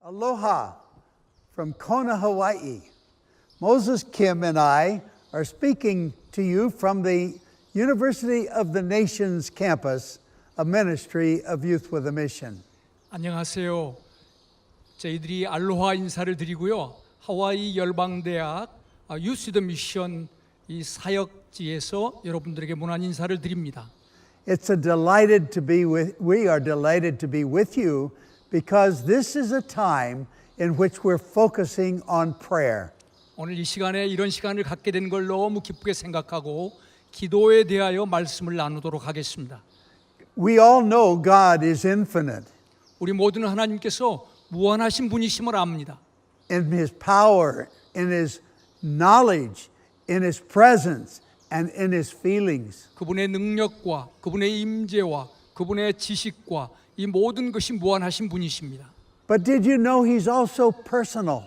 Aloha from Kona, Hawaii. Moses Kim and I are speaking to you from the University of the Nations campus, a ministry of Youth with a Mission. 안녕하세요. 저희들이 알로하 인사를 드리고요. 하와이 열방대학 유스 더 미션 이 사역지에서 여러분들에게 문안 인사를 드립니다. We are delighted to be with you because this is a time in which we're focusing on prayer. 오늘 이 시간에 이런 시간을 갖게 된 걸 너무 기쁘게 생각하고 기도에 대하여 말씀을 나누도록 하겠습니다. We all know God is infinite. 우리 모두는 하나님께서 무한하신 분이심을 압니다. In His power, in His knowledge, in His presence, and in His feelings. 그분의 능력과 그분의 임재와 그분의 지식과 이 모든 것이 무한하신 분이십니다. But did you know He's also personal?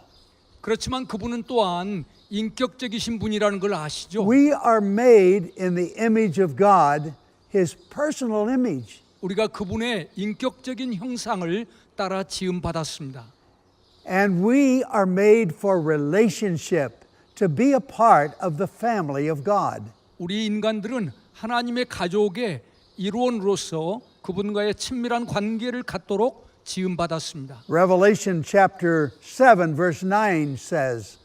그렇지만 그분은 또한 인격적이신 분이라는 걸 아시죠? We are made in the image of God, His personal image. 우리가 그분의 인격적인 형상을 따라 지음 받았습니다. And we are made for relationship, to be a part of the family of God. 우리 인간들은 하나님의 가족의 일원으로서 그분과의 친밀한 관계를 갖도록 지음 받았습니다. Revelation chapter 7 verse 9 says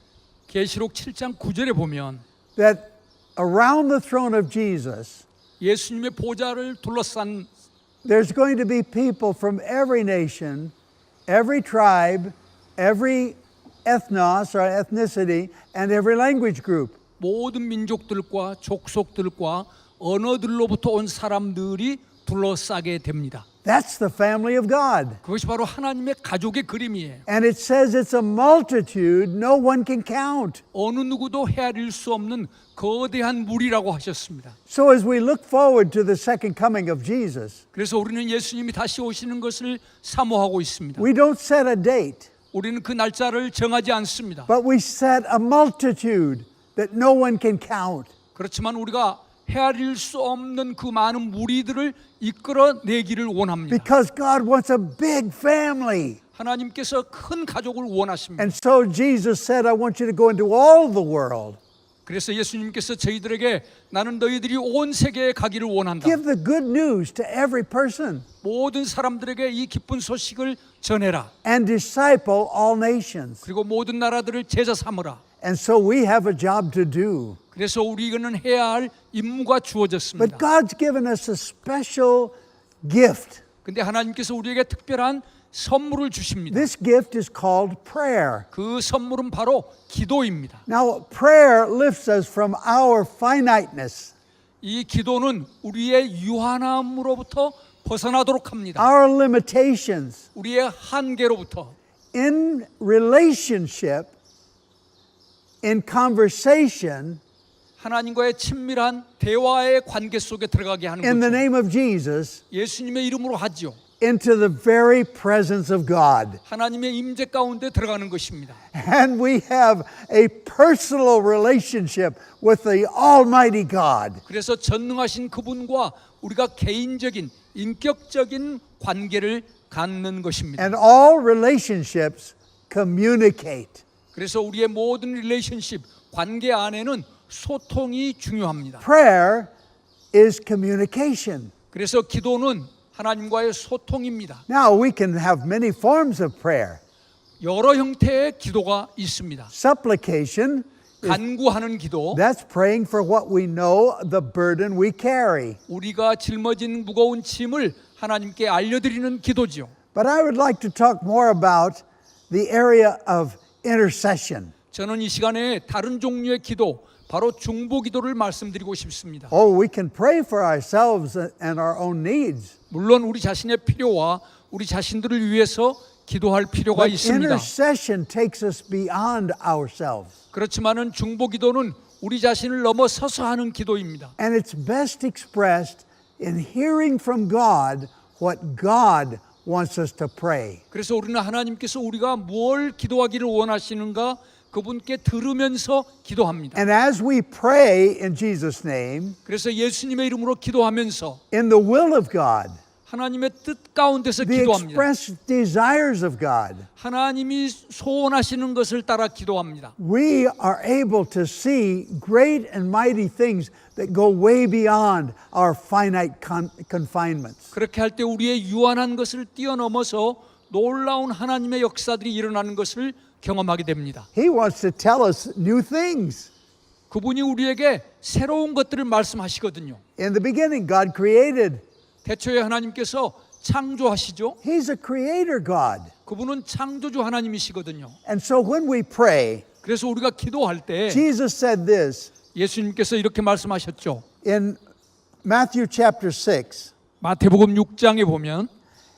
계시록 7장 9절에 보면 that around the throne of Jesus 예수님의 보좌를 둘러싼 there's going to be people from every nation, every tribe, every ethnos or ethnicity, and every language group. 모든 민족들과 족속들과 언어들로부터 온 사람들이 둘러싸게 됩니다. That's the family of God. 그것이 바로 하나님의 가족의 그림이에요. And it says it's a multitude no one can count. 어느 누구도 헤아릴 수 없는 거대한 무리라고 하셨습니다. So as we look forward to the second coming of Jesus, 그래서 우리는 예수님이 다시 오시는 것을 사모하고 있습니다. we don't set a date, 우리는 그 날짜를 정하지 않습니다. but we set a multitude that no one can count. 그렇지만 우리가 헤아릴 수 없는 그 많은 무리들을 이끌어내기를 원합니다. Because God wants a big family. 하나님께서 큰 가족을 원하십니다. And so Jesus said, I want you to go into all the world. 그래서 예수님께서 저희들에게 나는 너희들이 온 세계에 가기를 원한다. Give the good news to every person. 모든 사람들에게 이 기쁜 소식을 전해라. And disciple all nations. 그리고 모든 나라들을 제자 삼으라. And so we have a job to do. 그래서 우리는 해야 할 임무가 주어졌습니다. But God's given us a special gift. 근데 하나님께서 우리에게 특별한 선물을 주십니다. This gift is called prayer. 그 선물은 바로 기도입니다. Now, prayer lifts us from our finiteness, 이 기도는 우리의 유한함으로부터 벗어나도록 합니다. our limitations. 우리의 한계로부터. In relationship, in conversation, 하나님과의 친밀한 대화의 관계 속에 들어가게 하는 in the 거죠. name of Jesus, 예수님의 이름으로 하죠. into the very presence of God. 하나님의 임재 가운데 들어가는 것입니다. And we have a personal relationship with the Almighty God. 그래서 전능하신 그분과 우리가 개인적인 인격적인 관계를 갖는 것입니다. And all relationships communicate. 그래서 우리의 모든 릴레이션십 관계 안에는 소통이 중요합니다. Prayer is communication. 그래서 기도는 하나님과의 소통입니다. Now, we can have many forms of prayer. 여러 형태의 기도가 있습니다. Supplication, 간구하는 기도, that's praying for what we know, the burden we carry. 우리가 짊어진 무거운 짐을 하나님께 알려드리는 기도죠. But I would like to talk more about the area of intercession. 저는 이 시간에 다른 종류의 기도, 바로 중보 기도를 말씀드리고 싶습니다. Oh, we can pray for ourselves and our own needs. 물론 우리 자신의 필요와 우리 자신들을 위해서 기도할 필요가 But 있습니다. intercession takes us beyond ourselves. 그렇지만은 중보 기도는 우리 자신을 넘어서서 하는 기도입니다. And it's best expressed in hearing from God what God wants us to pray. 그래서 우리는 하나님께서 우리가 뭘 기도하기를 원하시는가 그분께 들으면서 기도합니다. And as we pray in Jesus' name, 그래서 예수님의 이름으로 기도하면서 in the will of God, 하나님의 뜻 가운데서 the 기도합니다. expressed desires of God. 하나님이 소원하시는 것을 따라 기도합니다. We are able to see great and mighty things that go way beyond our finite confinements. 그렇게 할 때 우리의 유한한 것을 뛰어넘어서 놀라운 하나님의 역사들이 일어나는 것을 경험하게 됩니다. He wants to tell us new things. 그분이 우리에게 새로운 것들을 말씀하시거든요. In the beginning, God created. 태초에 하나님께서 창조하시죠. He's a creator God. 그분은 창조주 하나님이시거든요. And so when we pray, 그래서 우리가 기도할 때 Jesus said this 예수님께서 이렇게 말씀하셨죠. in Matthew chapter 6. 마태복음 6장에 보면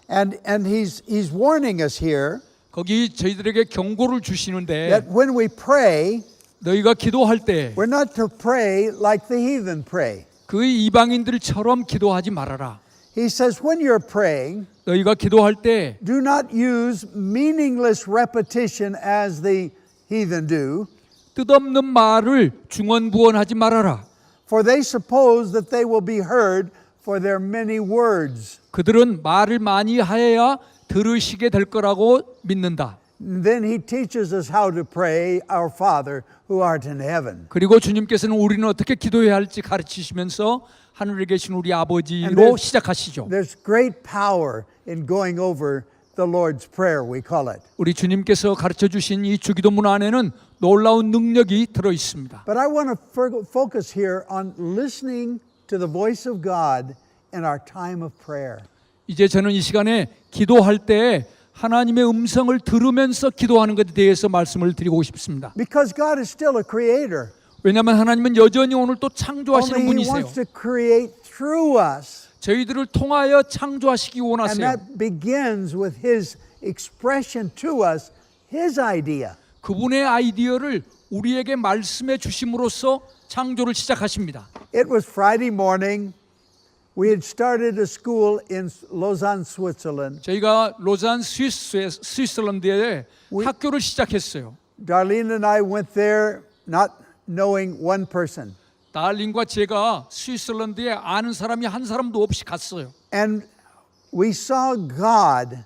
And he's warning us here 거기 저희들에게 경고를 주시는데 that when we pray, 너희가 기도할 때 we're not to pray like the heathen pray. 그 이방인들처럼 기도하지 말아라. He says, when you're praying, 너희가 기도할 때 do not use meaningless repetition as the heathen do, 뜻없는 말을 중언부언하지 말아라. for they suppose that they will be heard for their many words. 그들은 말을 많이 하여야 들으시게 될 거라고 믿는다. Then he teaches us how to pray, our Father who art in heaven. 그리고 주님께서는 우리는 어떻게 기도해야 할지 가르치시면서 하늘에 계신 우리 And 아버지로 시작하시죠. There's great power in going over the Lord's Prayer, we call it. 우리 주님께서 가르쳐 주신 이 주기도문 안에는 놀라운 능력이 들어 있습니다. But I want to focus here on listening to the voice of God in our time of prayer. 이제 저는 이 시간에 기도할 때 하나님의 음성을 들으면서 기도하는 것에 대해서 말씀을 드리고 싶습니다. Because God is still a creator. 왜냐하면 하나님은 여전히 오늘 또 창조하시는 Only He 분이세요. wants to create through us. 저희들을 통하여 창조하시기 And 원하세요. that begins with His expression to us, His idea. 그분의 아이디어를 우리에게 말씀해 주심으로써 창조를 시작하십니다. It was Friday morning. We had started a school in Lausanne, Switzerland. 저희가 로잔 스위스랜드에 학교를 시작했어요. Darlene and I went there not knowing one person. 달린과 제가 스위스랜드에 아는 사람이 한 사람도 없이 갔어요. And we saw God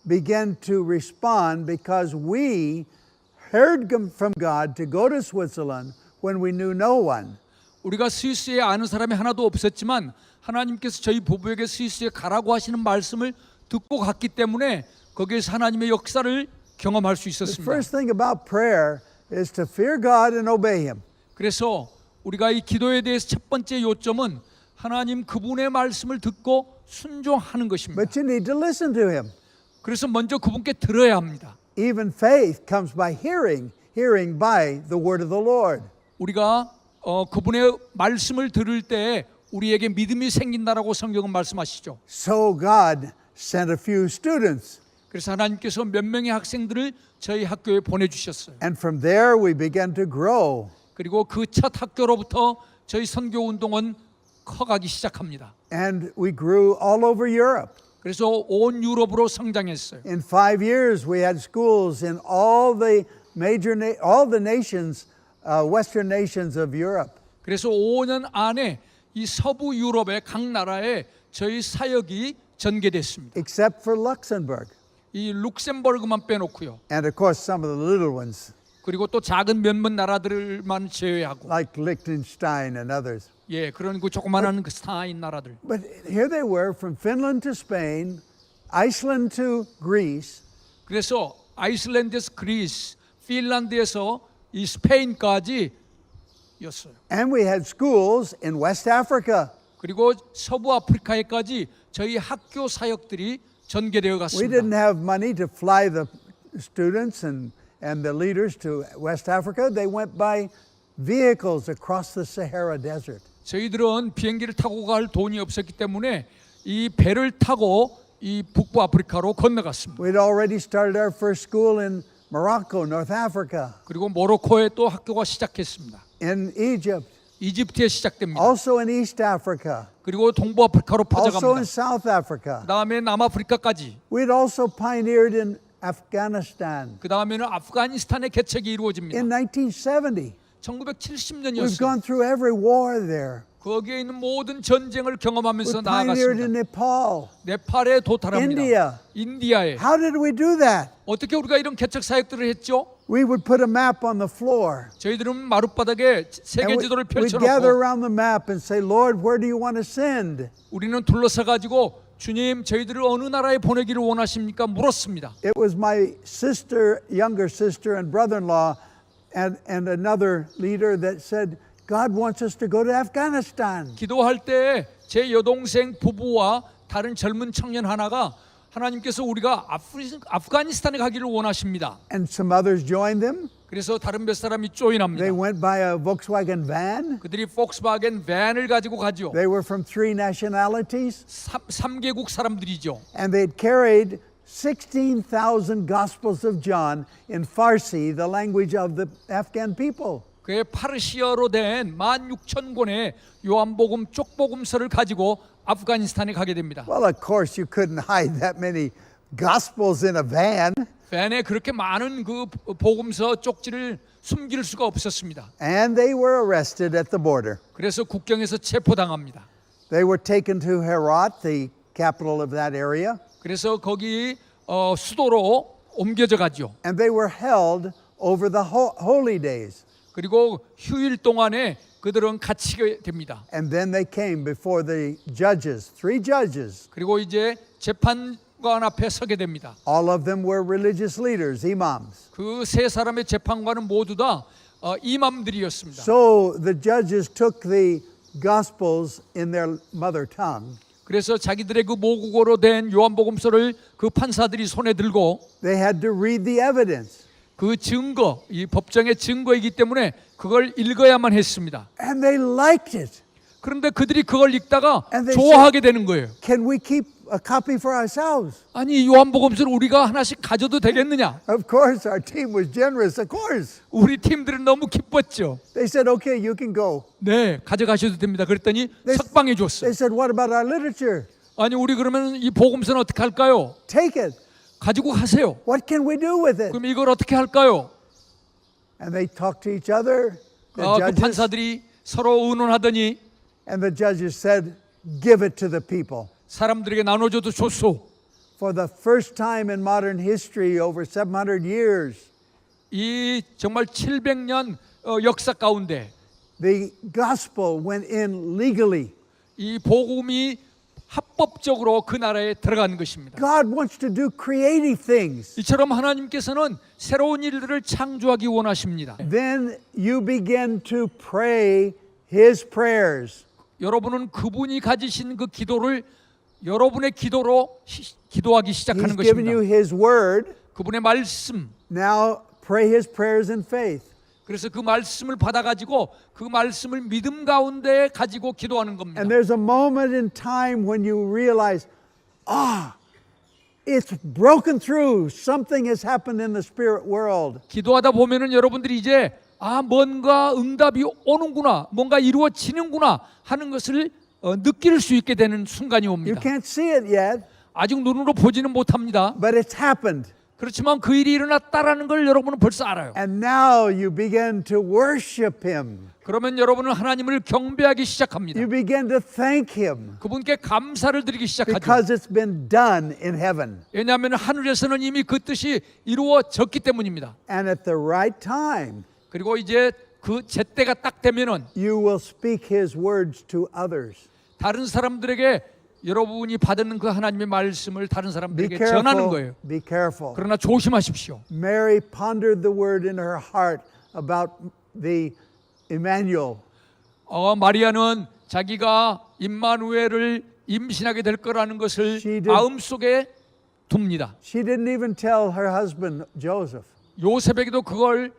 begin to respond because we heard from God to go to Switzerland when we knew no one. 우리가 스위스에 아는 사람이 하나도 없었지만 하나님께서 저희 부부에게 스위스에 가라고 하시는 말씀을 듣고 갔기 때문에 거기에서 하나님의 역사를 경험할 수 The 있었습니다. first thing about prayer is to fear God and obey Him. 그래서 우리가 이 기도에 대해서 첫 번째 요점은 하나님 그분의 말씀을 듣고 순종하는 것입니다. But you need to listen to Him. 그래서 먼저 그분께 들어야 합니다. Even faith comes by hearing, hearing by the word of the Lord. 우리가 그분의 말씀을 들을 때 우리에게 믿음이 생긴다라고 성경은 말씀하시죠. So God sent a few students. 그래서 하나님께서 몇 명의 학생들을 저희 학교에 보내주셨어요. And from there we began to grow. 그리고 그 첫 학교로부터 저희 선교 운동은 커가기 시작합니다. And we grew all over Europe. 그래서 온 유럽으로 성장했어요. In 5 years, we had schools in all the nations, Western nations of Europe. 그래서 5년 안에 이 서부 유럽의 각 나라에 저희 사역이 전개됐습니다. Except for Luxembourg. 이 룩셈버그만 빼놓고요. And of course, some of the little ones, 그리고 또 작은 몇몇 나라들만 제외하고, like Liechtenstein and others. 예, 그런 그 조그만한 그 스타인 나라들. But here they were, from Finland to Spain, Iceland to Greece. 그래서 아이슬란드에서 그리스, 핀란드에서 이 스페인까지 였어요. And we had schools in West Africa. 그리고 서부 아프리카에까지 저희 학교 사역들이 전개되어 We 갔습니다. didn't have money to fly the students and the leaders to West Africa. They went by vehicles across the Sahara Desert. 저희들은 비행기를 타고 갈 돈이 없었기 때문에 이 배를 타고 이 북부 아프리카로 건너갔습니다. We'd already started our first school in Morocco, North Africa, 그리고 모로코에 또 학교가 시작했습니다. in Egypt, 이집트에 시작됩니다. also in East Africa, 그리고 동부 아프리카로 also in 퍼져갑니다. South Africa. 그 다음에 남아프리카까지, We'd also pioneered in Afghanistan. 그 다음에는 아프가니스탄의 개척이 이루어집니다. In 1970, we've 1970년이었어요. gone through every war there. 거기에 있는 모든 전쟁을 경험하면서 We pioneered in 나아갔습니다. Nepal, 네팔에 도달합니다. India. 인디아에. How did we do that? 어떻게 우리가 이런 개척 사역들을 했죠? We would put a map on the floor. 저희들은 마룻바닥에 세계 And 지도를 we'd gather 펼쳐놓고 around the map and say, Lord, where do you want to send? 우리는 둘러서 가지고 주님 저희들을 어느 나라에 보내기를 원하십니까? 물었습니다. It was my sister, younger sister and brother-in-law and another leader that said, God wants us to go to Afghanistan. 기도할 때 제 여동생 부부와 다른 젊은 청년 하나가 하나님께서 우리가 아프가니스탄에 가기를 원하십니다. And some others joined them. 그래서 다른 몇 사람이 They 조인합니다. went by a Volkswagen van. 그들이 폭스바겐 밴을 가지고 가죠. They were from 3 nationalities. 3개국 사람들이죠. And they'd carried 16,000 Gospels of John in Farsi, the language of the Afghan people. 그의 파르시어로 된 16,000권의 요한복음 쪽복음서를 가지고 아프가니스탄에 가게 됩니다. Well, of course, you couldn't hide that many Gospels in a van. 밴에 그렇게 많은 그 복음서 쪽지를 숨길 수가 없었습니다. And they were arrested at the border. 그래서 국경에서 체포당합니다. They were taken to Herat, the capital of that area, 그래서 거기 수도로 옮겨져 가죠. and they were held over the holy days. 그리고 휴일 동안에 그들은 갇히게 됩니다. And then they came before the judges, 3 judges. 그리고 이제 재판관 앞에 서게 됩니다. All of them were religious leaders, imams. 그 세 사람의 재판관은 모두 다 이맘들이었습니다. So the judges took the Gospels in their mother tongue. 그래서 자기들의 그 모국어로 된 요한복음서를 그 판사들이 손에 들고 They had to read the evidence. 그 증거, 이 법정의 증거이기 때문에 그걸 읽어야만 했습니다. And they liked it. 그런데 그들이 그걸 읽다가 And they 좋아하게 되는 거예요. Can we keep a copy for ourselves? 아니 요한복음서를 우리가 하나씩 가져도 되겠느냐? Of course, our team was generous, of course. 우리 팀들은 너무 기뻤죠. They said, okay, you can go. 네, 가져가셔도 됩니다. 그랬더니 They- 석방해 줬어요. They said, what about our literature? 아니 우리 그러면 이 복음서는 어떻게 할까요? Take it. 가지고 가세요. What can we do with it? 그럼 이걸 어떻게 할까요? And they talked to each other, the 그 judges, 판사들이 서로 의논하더니 and the judges said, give it to the people. 사람들에게 나눠줘도 좋소. For the first time in modern history, over 700 years, 이 정말 700년 역사 가운데 the gospel went in legally. 이 복음이 합법적으로 그 나라에 들어가는 것입니다. God wants to do creative things. 이처럼 하나님께서는 새로운 일들을 창조하기 원하십니다. Then you begin to pray His prayers. 여러분은 그분이 가지신 그 기도를 여러분의 기도로 기도하기 시작하는 He's given you 것입니다. His word. 그분의 말씀, Now pray His prayers in faith. 그래서 그 말씀을 받아가지고 그 말씀을 믿음 가운데 가지고 기도하는 겁니다. And there's a moment in time when you realize, it's broken through. Something has happened in the spirit world. 기도하다 보면은 여러분들이 이제 뭔가 응답이 오는구나, 뭔가 이루어지는구나 하는 것을 느낄 수 있게 되는 순간이 You 옵니다. can't see it yet, 아직 눈으로 보지는 못합니다. but it's happened. 그렇지만 그 일이 일어났다라는 걸 여러분은 벌써 알아요. And now you begin to worship Him. 그러면 여러분은 하나님을 경배하기 시작합니다. You begin to thank Him 그분께 감사를 드리기 시작하죠. because it's been done in heaven. 왜냐하면 하늘에서는 이미 그 뜻이 이루어졌기 때문입니다. And at the right time, 그리고 이제 그 제때가 딱 되면은 you will speak His words to others. 다른 사람들에게 여러분이 받은 그 하나님의 말씀을 다른 Be 사람들에게 전하는 careful. 거예요. Be careful. 그러나 조심하십시오. Mary pondered the word in her heart about the Emmanuel. 마리아는 자기가 임마누엘을 임신하게 될 거라는 것을 She did- 마음속에 둡니다. She didn't even tell her husband Joseph. 요셉에게도 그걸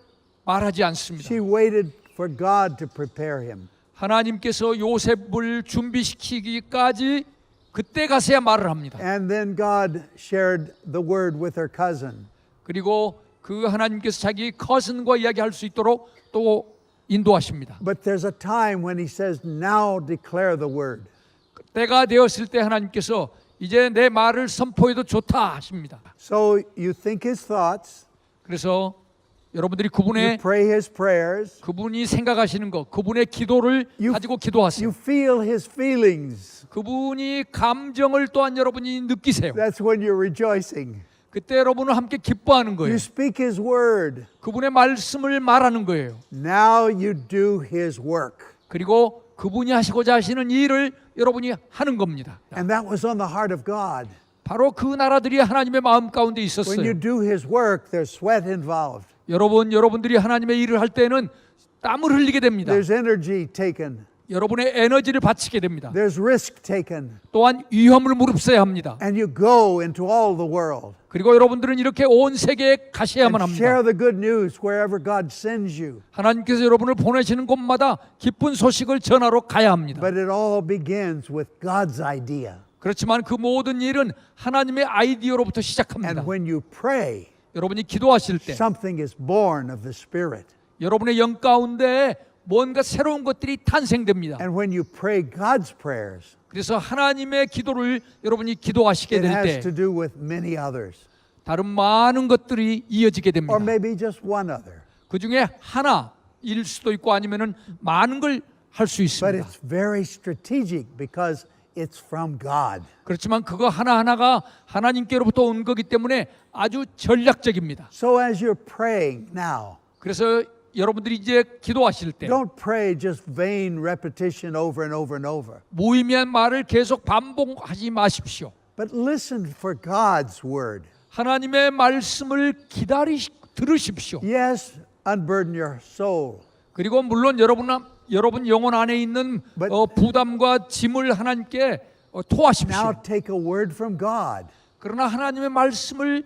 말하지 않습니다. She waited for God to prepare him. 하나님께서 요셉을 준비시키기까지 그때 가서야 말을 합니다. And then God shared the word with her cousin. 그리고 그 하나님께서 자기 커슨과 이야기할 수 있도록 또 인도하십니다. But there's a time when He says, now declare the word. 때가 되었을 때 하나님께서 이제 내 말을 선포해도 좋다 하십니다. So you think His thoughts, 그래서 여러분들이 You 그분의 pray His prayers. 그분이 생각하시는 것, 그분의 기도를 가지고 기도하세요. You feel His feelings. 그분이 감정을 또한 여러분이 느끼세요. That's when you're rejoicing. 그때 여러분은 함께 기뻐하는 거예요. You speak His word. 그분의 말씀을 말하는 거예요. Now you do His work. 그리고 그분이 하시고자 하시는 일을 여러분이 하는 겁니다. And that was on the heart of God. 바로 그 나라들이 하나님의 마음 가운데 When 있었어요. you do His work, there's sweat involved. 여러분들이 하나님의 일을 할 때는 땀을 흘리게 됩니다. There's energy taken. 여러분의 에너지를 바치게 됩니다. There's risk taken. 또한 위험을 무릅써야 합니다. And you go into all the world. 그리고 여러분들은 이렇게 온 세계에 가셔야만 And share 합니다. the good news wherever God sends you. 하나님께서 여러분을 보내시는 곳마다 기쁜 소식을 전하러 가야 합니다. But it all begins with God's idea. 그렇지만 그 모든 일은 하나님의 아이디어로부터 시작합니다. And when you pray, 여러분이 기도하실 때 something is born of the Spirit. 여러분의 영 가운데 뭔가 새로운 것들이 탄생됩니다. And when you pray God's prayers, 그래서 하나님의 기도를 여러분이 기도하시게 it 될 has 때 to do with many others. 다른 많은 것들이 이어지게 됩니다. Or maybe just one other. 그 중에 하나일 수도 있고 아니면은 많은 걸 할 수 But 있습니다. it's very strategic because it's from God. 그렇지만 그거 하나하나가 하나님께로부터 온 거기 때문에 아주 전략적입니다. So as you're praying now, 그래서 여러분들이 이제 기도하실 때 don't pray just vain repetition over and over and over. 무의미한 말을 계속 반복하지 마십시오. But listen for God's word. 하나님의 말씀을 들으십시오. Yes, unburden your soul. 그리고 물론 여러분 영혼 안에 있는 But- 부담과 짐을 하나님께 토하십시오. Now take a word from God 그러나 하나님의 말씀을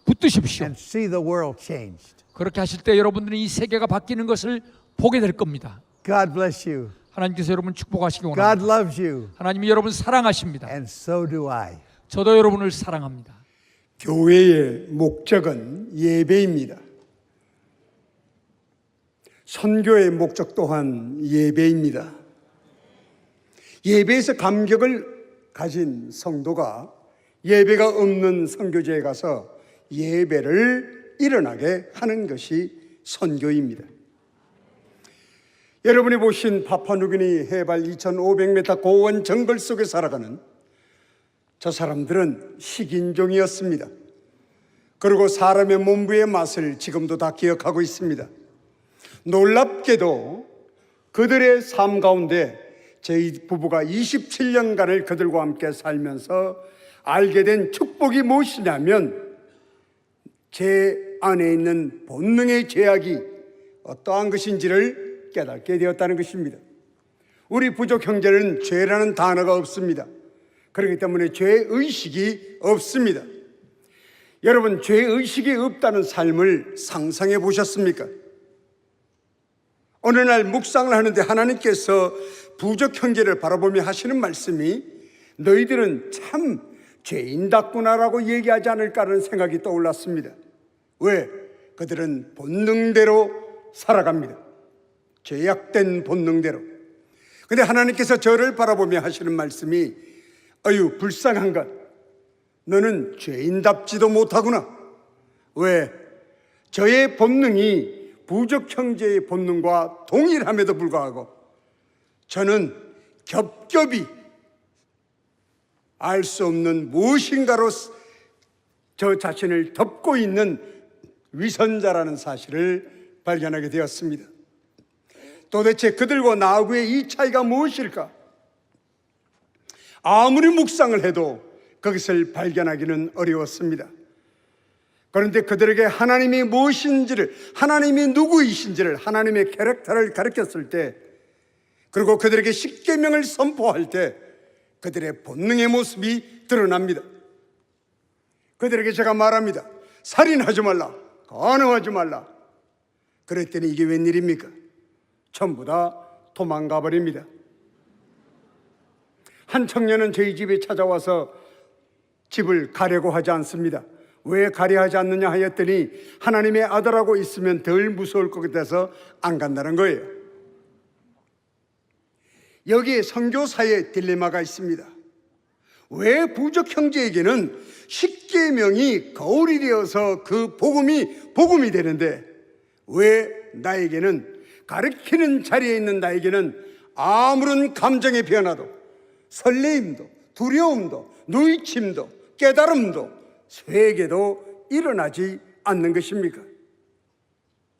붙드십시오. and see the world changed. 그렇게 하실 때 여러분들은 이 세계가 바뀌는 것을 보게 될 겁니다. God bless you. 하나님께서 여러분 축복하시기 God 원합니다. loves you. 하나님이 여러분 사랑하십니다. And so do I. 저도 여러분을 사랑합니다. 교회의 목적은 예배입니다. 선교의 목적 또한 예배입니다. 예배에서 감격을 가진 성도가 예배가 없는 선교지에 가서 예배를 일어나게 하는 것이 선교입니다. 여러분이 보신 파푸아뉴기니 해발 2500m 고원 정글 속에 살아가는 저 사람들은 식인종이었습니다. 그리고 사람의 몸부의 맛을 지금도 다 기억하고 있습니다. 놀랍게도 그들의 삶 가운데 저희 부부가 27년간을 그들과 함께 살면서 알게 된 축복이 무엇이냐면 제 안에 있는 본능의 죄악이 어떠한 것인지를 깨닫게 되었다는 것입니다. 우리 부족 형제는 죄라는 단어가 없습니다. 그렇기 때문에 죄의식이 없습니다. 여러분, 죄의식이 없다는 삶을 상상해 보셨습니까? 어느 날 묵상을 하는데 하나님께서 부족 형제를 바라보며 하시는 말씀이 너희들은 참 죄인답구나라고 얘기하지 않을까라는 생각이 떠올랐습니다. 왜? 그들은 본능대로 살아갑니다. 죄악된 본능대로. 근데 하나님께서 저를 바라보며 하시는 말씀이 어휴 불쌍한 것, 너는 죄인답지도 못하구나. 왜? 저의 본능이 부족 형제의 본능과 동일함에도 불구하고 저는 겹겹이 알 수 없는 무엇인가로 저 자신을 덮고 있는 위선자라는 사실을 발견하게 되었습니다. 도대체 그들과 나하고의 이 차이가 무엇일까? 아무리 묵상을 해도 그것을 발견하기는 어려웠습니다. 그런데 그들에게 하나님이 무엇인지를, 하나님이 누구이신지를, 하나님의 캐릭터를 가르쳤을 때, 그리고 그들에게 십계명을 선포할 때 그들의 본능의 모습이 드러납니다. 그들에게 제가 말합니다. 살인하지 말라, 간음하지 말라. 그랬더니 이게 웬일입니까? 전부 다 도망가 버립니다. 한 청년은 저희 집에 찾아와서 집을 가려고 하지 않습니다. 왜 가려 하지 않느냐 하였더니 하나님의 아들하고 있으면 덜 무서울 것 같아서 안 간다는 거예요. 여기에 선교사의 딜레마가 있습니다. 왜 부족 형제에게는 십계명이 거울이 되어서 그 복음이 되는데 왜 나에게는, 가르치는 자리에 있는 나에게는 아무런 감정의 변화도, 설레임도, 두려움도, 누이침도, 깨달음도, 회개도 일어나지 않는 것입니까?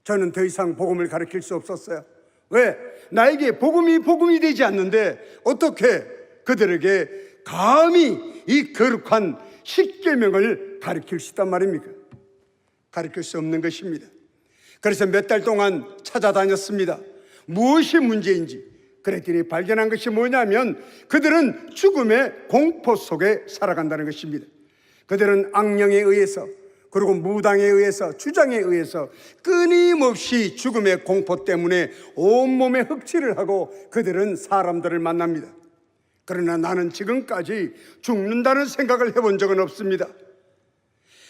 저는 더 이상 복음을 가르칠 수 없었어요. 왜? 나에게 복음이 되지 않는데 어떻게 그들에게 감히 이 거룩한 십계명을 가르칠 수 있단 말입니까? 가르칠 수 없는 것입니다. 그래서 몇 달 동안 찾아다녔습니다. 무엇이 문제인지. 그랬더니 발견한 것이 뭐냐면 그들은 죽음의 공포 속에 살아간다는 것입니다. 그들은 악령에 의해서, 그리고 무당에 의해서, 주장에 의해서 끊임없이 죽음의 공포 때문에 온몸에 흑칠을 하고 그들은 사람들을 만납니다. 그러나 나는 지금까지 죽는다는 생각을 해본 적은 없습니다.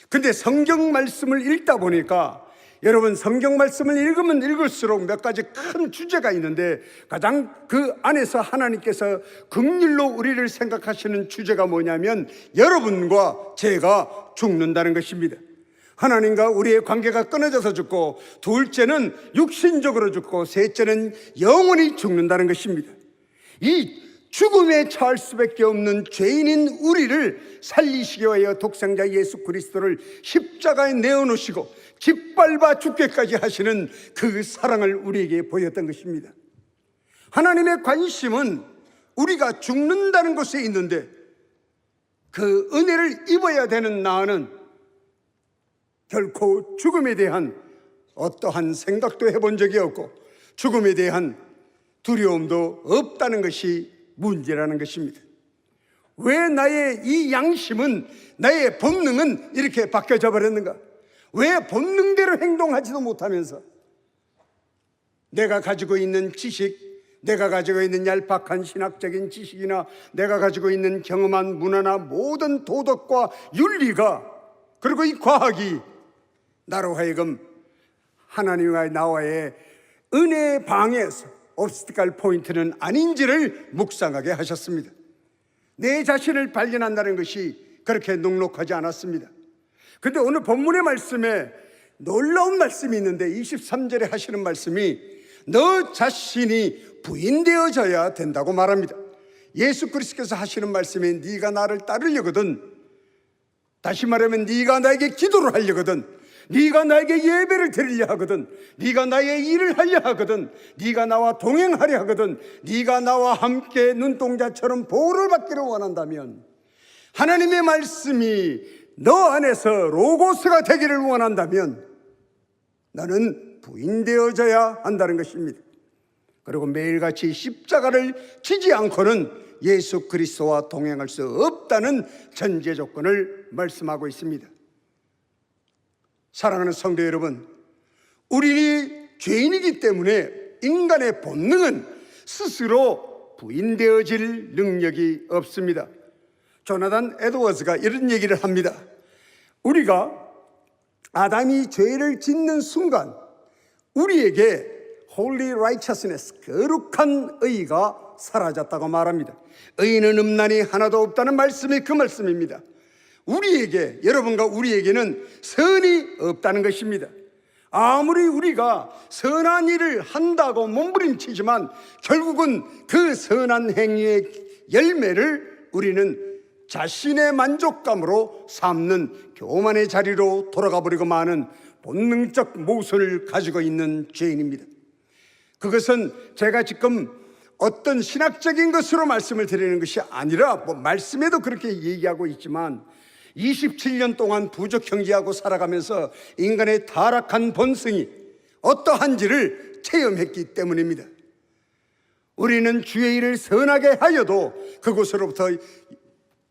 근데 성경 말씀을 읽다 보니까, 여러분, 성경 말씀을 읽으면 읽을수록 몇 가지 큰 주제가 있는데 가장 그 안에서 하나님께서 긍휼로 우리를 생각하시는 주제가 뭐냐면 여러분과 제가 죽는다는 것입니다. 하나님과 우리의 관계가 끊어져서 죽고, 둘째는 육신적으로 죽고, 셋째는 영원히 죽는다는 것입니다. 이 죽음에 처할 수밖에 없는 죄인인 우리를 살리시기 위하여 독생자 예수 그리스도를 십자가에 내어놓으시고 짓밟아 죽게까지 하시는 그 사랑을 우리에게 보였던 것입니다. 하나님의 관심은 우리가 죽는다는 것에 있는데 그 은혜를 입어야 되는 나는 결코 죽음에 대한 어떠한 생각도 해본 적이 없고 죽음에 대한 두려움도 없다는 것이 문제라는 것입니다. 왜 나의 이 양심은, 나의 본능은 이렇게 바뀌어져 버렸는가? 왜 본능대로 행동하지도 못하면서 내가 가지고 있는 지식, 내가 가지고 있는 얄팍한 신학적인 지식이나 내가 가지고 있는 경험한 문화나 모든 도덕과 윤리가, 그리고 이 과학이 나로 하여금 하나님과 나와의 은혜의 방에서 옵스티컬 포인트는 아닌지를 묵상하게 하셨습니다. 내 자신을 발견한다는 것이 그렇게 넉넉하지 않았습니다. 그런데 오늘 본문의 말씀에 놀라운 말씀이 있는데 23절에 하시는 말씀이 너 자신이 부인되어져야 된다고 말합니다. 예수 그리스도께서 하시는 말씀이 네가 나를 따르려거든, 다시 말하면 네가 나에게 기도를 하려거든, 네가 나에게 예배를 드리려 하거든, 네가 나의 일을 하려 하거든, 네가 나와 동행하려 하거든, 네가 나와 함께 눈동자처럼 보호를 받기를 원한다면, 하나님의 말씀이 너 안에서 로고스가 되기를 원한다면 나는 부인되어져야 한다는 것입니다. 그리고 매일같이 십자가를 지지 않고는 예수 그리스도와 동행할 수 없다는 전제 조건을 말씀하고 있습니다. 사랑하는 성도 여러분, 우리 죄인이기 때문에 인간의 본능은 스스로 부인되어질 능력이 없습니다. 조나단 에드워즈가 이런 얘기를 합니다. 우리가 아담이 죄를 짓는 순간 우리에게 holy righteousness, 거룩한 의가 사라졌다고 말합니다. 의는 음란이 하나도 없다는 말씀이 그 말씀입니다. 우리에게, 여러분과 우리에게는 선이 없다는 것입니다. 아무리 우리가 선한 일을 한다고 몸부림치지만 결국은 그 선한 행위의 열매를 우리는 자신의 만족감으로 삼는 교만의 자리로 돌아가 버리고 마는 본능적 모순을 가지고 있는 죄인입니다. 그것은 제가 지금 어떤 신학적인 것으로 말씀을 드리는 것이 아니라 말씀에도 그렇게 얘기하고 있지만 27년 동안 부족 형제하고 살아가면서 인간의 타락한 본성이 어떠한지를 체험했기 때문입니다. 우리는 주의 일을 선하게 하여도 그곳으로부터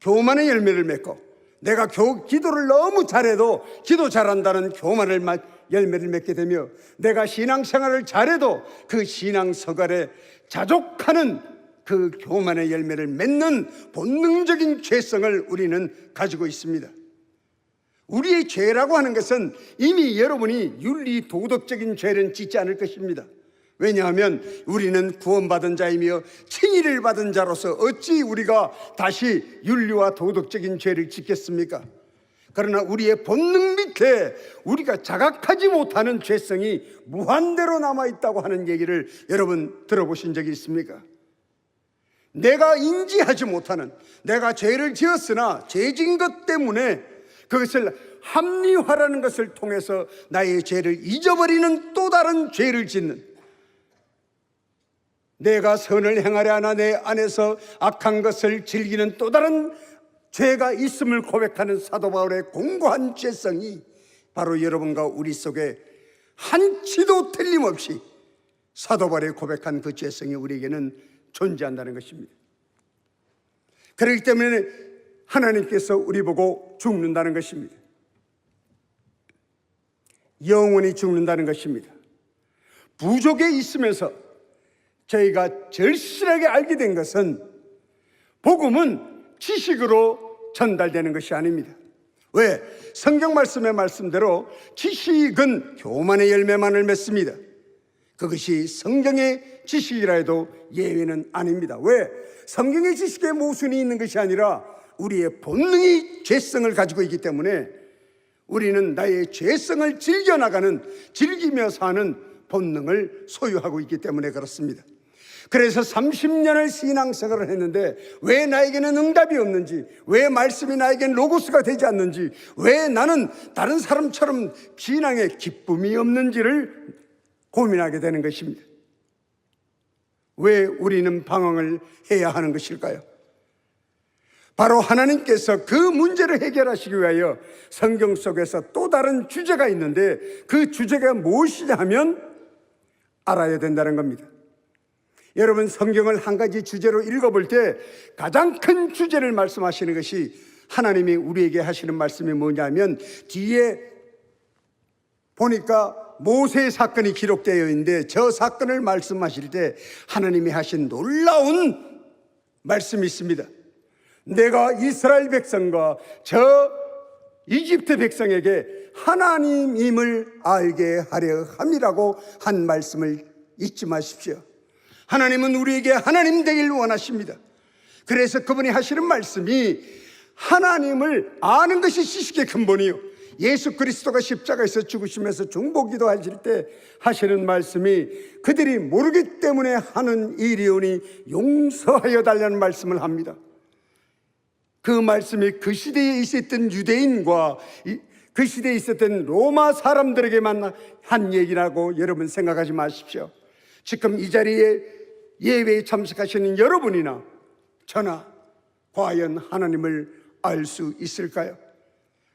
교만의 열매를 맺고, 내가 기도를 너무 잘해도 기도 잘한다는 교만의 열매를 맺게 되며, 내가 신앙생활을 잘해도 그 신앙생활에 자족하는 그 교만의 열매를 맺는 본능적인 죄성을 우리는 가지고 있습니다. 우리의 죄라고 하는 것은 이미 여러분이 윤리 도덕적인 죄는 짓지 않을 것입니다. 왜냐하면 우리는 구원받은 자이며 칭의를 받은 자로서 어찌 우리가 다시 윤리와 도덕적인 죄를 짓겠습니까? 그러나 우리의 본능 밑에 우리가 자각하지 못하는 죄성이 무한대로 남아있다고 하는 얘기를 여러분 들어보신 적이 있습니까? 내가 인지하지 못하는, 내가 죄를 지었으나 죄 지은 것 때문에 그것을 합리화라는 것을 통해서 나의 죄를 잊어버리는 또 다른 죄를 짓는, 내가 선을 행하려 하나 내 안에서 악한 것을 즐기는 또 다른 죄가 있음을 고백하는 사도 바울의 공고한 죄성이 바로 여러분과 우리 속에 한치도 틀림없이 사도 바울이 고백한 그 죄성이 우리에게는 존재한다는 것입니다. 그렇기 때문에 하나님께서 우리 보고 죽는다는 것입니다. 영원히 죽는다는 것입니다. 부족에 있으면서 저희가 절실하게 알게 된 것은 복음은 지식으로 전달되는 것이 아닙니다. 왜? 성경 말씀의 말씀대로 지식은 교만의 열매만을 맺습니다. 그것이 성경의 지식이라 해도 예외는 아닙니다. 왜? 성경의 지식에 모순이 있는 것이 아니라 우리의 본능이 죄성을 가지고 있기 때문에 우리는 나의 죄성을 즐겨나가는, 즐기며 사는 본능을 소유하고 있기 때문에 그렇습니다. 그래서 30년을 신앙생활을 했는데 왜 나에게는 응답이 없는지, 왜 말씀이 나에게는 로고스가 되지 않는지, 왜 나는 다른 사람처럼 신앙에 기쁨이 없는지를 고민하게 되는 것입니다. 왜 우리는 방황을 해야 하는 것일까요? 바로 하나님께서 그 문제를 해결하시기 위하여 성경 속에서 또 다른 주제가 있는데 그 주제가 무엇이냐 하면 알아야 된다는 겁니다. 여러분, 성경을 한 가지 주제로 읽어볼 때 가장 큰 주제를 말씀하시는 것이, 하나님이 우리에게 하시는 말씀이 뭐냐면, 뒤에 보니까 모세의 사건이 기록되어 있는데 저 사건을 말씀하실 때 하나님이 하신 놀라운 말씀이 있습니다. 내가 이스라엘 백성과 저 이집트 백성에게 하나님임을 알게 하려 함이라고 한 말씀을 잊지 마십시오. 하나님은 우리에게 하나님 되길 원하십니다. 그래서 그분이 하시는 말씀이 하나님을 아는 것이 지식의 근본이요, 예수 그리스도가 십자가에서 죽으시면서 중보기도 하실 때 하시는 말씀이 그들이 모르기 때문에 하는 일이오니 용서하여 달라는 말씀을 합니다. 그 말씀이 그 시대에 있었던 유대인과 그 시대에 있었던 로마 사람들에게만 한 얘기라고 여러분 생각하지 마십시오. 지금 이 자리에 예배에 참석하시는 여러분이나 저나 과연 하나님을 알 수 있을까요?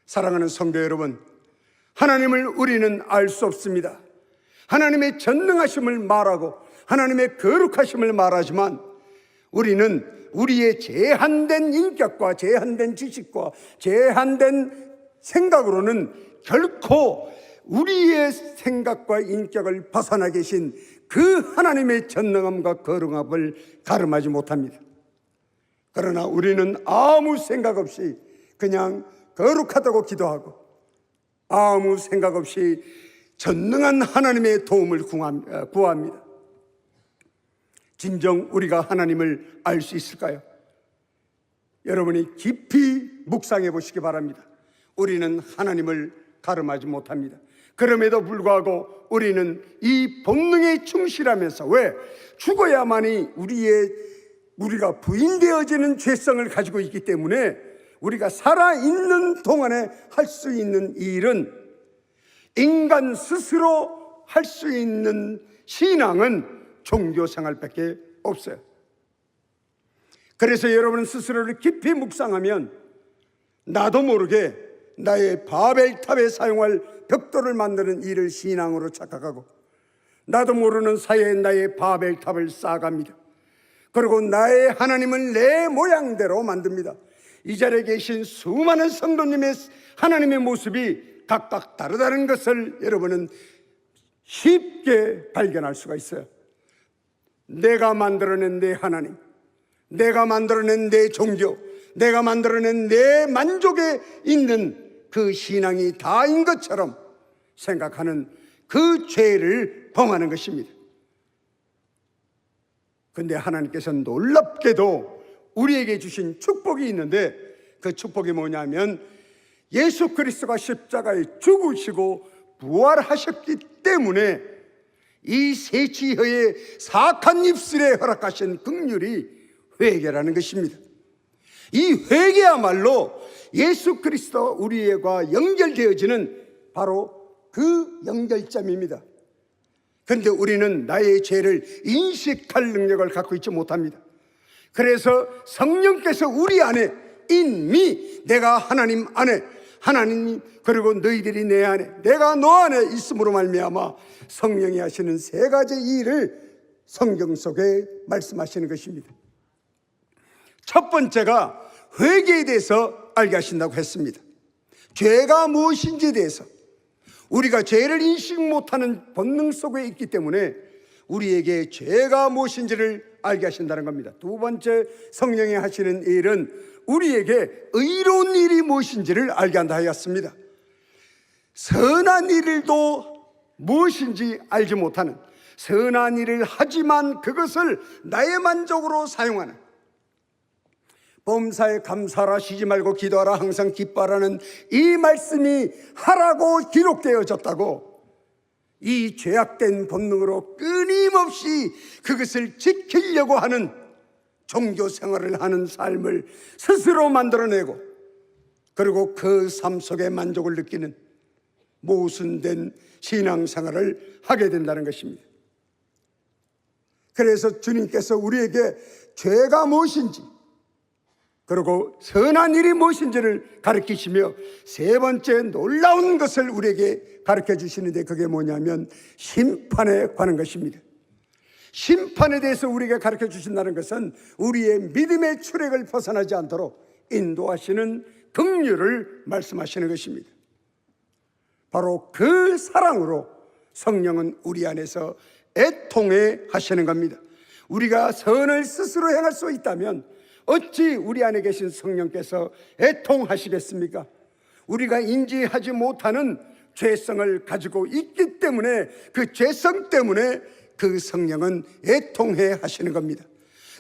사랑하는 성도 여러분, 하나님을 우리는 알 수 없습니다. 하나님의 전능하심을 말하고 하나님의 거룩하심을 말하지만 우리는 우리의 제한된 인격과 제한된 지식과 제한된 생각으로는 결코 우리의 생각과 인격을 벗어나 계신 그 하나님의 전능함과 거룩함을 가름하지 못합니다. 그러나 우리는 아무 생각 없이 그냥 거룩하다고 기도하고 아무 생각 없이 전능한 하나님의 도움을 구합니다. 진정 우리가 하나님을 알 수 있을까요? 여러분이 깊이 묵상해 보시기 바랍니다. 우리는 하나님을 가름하지 못합니다. 그럼에도 불구하고 우리는 이 본능에 충실하면서, 왜? 죽어야만이 우리가 부인되어지는 죄성을 가지고 있기 때문에 우리가 살아있는 동안에 할 수 있는 일은, 인간 스스로 할 수 있는 신앙은 종교생활밖에 없어요. 그래서 여러분 스스로를 깊이 묵상하면 나도 모르게 나의 바벨탑에 사용할 벽돌을 만드는 일을 신앙으로 착각하고 나도 모르는 사이에 나의 바벨탑을 쌓아갑니다. 그리고 나의 하나님을 내 모양대로 만듭니다. 이 자리에 계신 수많은 성도님의 하나님의 모습이 각각 다르다는 것을 여러분은 쉽게 발견할 수가 있어요. 내가 만들어낸 내 하나님, 내가 만들어낸 내 종교, 내가 만들어낸 내 만족에 있는 그 신앙이 다인 것처럼 생각하는 그 죄를 범하는 것입니다. 그런데 하나님께서는 놀랍게도 우리에게 주신 축복이 있는데 그 축복이 뭐냐면 예수 그리스도가 십자가에 죽으시고 부활하셨기 때문에 이 세치혀의 사악한 입술에 허락하신 긍휼이 회개라는 것입니다. 이 회개야말로 예수 그리스도 우리와 연결되어지는 바로 그 연결점입니다. 그런데 우리는 나의 죄를 인식할 능력을 갖고 있지 못합니다. 그래서 성령께서 우리 안에 인미, 내가 하나님 안에, 하나님 그리고 너희들이 내 안에, 내가 너 안에 있음으로 말미암아 성령이 하시는 세 가지 일을 성경 속에 말씀하시는 것입니다. 첫 번째가 회개에 대해서 알게 하신다고 했습니다. 죄가 무엇인지에 대해서, 우리가 죄를 인식 못하는 본능 속에 있기 때문에 우리에게 죄가 무엇인지를 알게 하신다는 겁니다. 두 번째 성령이 하시는 일은 우리에게 의로운 일이 무엇인지를 알게 한다 하였습니다. 선한 일도 무엇인지 알지 못하는, 선한 일을 하지만 그것을 나의 만족으로 사용하는, 범사에 감사하라, 쉬지 말고 기도하라, 항상 기뻐하라는 이 말씀이 하라고 기록되어졌다고 이 죄악된 본능으로 끊임없이 그것을 지키려고 하는 종교 생활을 하는 삶을 스스로 만들어내고, 그리고 그 삶 속에 만족을 느끼는 모순된 신앙생활을 하게 된다는 것입니다. 그래서 주님께서 우리에게 죄가 무엇인지, 그리고 선한 일이 무엇인지를 가르치시며 세 번째 놀라운 것을 우리에게 가르쳐 주시는데, 그게 뭐냐면 심판에 관한 것입니다. 심판에 대해서 우리에게 가르쳐 주신다는 것은 우리의 믿음의 출애를 벗어나지 않도록 인도하시는 긍휼을 말씀하시는 것입니다. 바로 그 사랑으로 성령은 우리 안에서 애통해 하시는 겁니다. 우리가 선을 스스로 행할 수 있다면 어찌 우리 안에 계신 성령께서 애통하시겠습니까? 우리가 인지하지 못하는 죄성을 가지고 있기 때문에, 그 죄성 때문에 그 성령은 애통해 하시는 겁니다.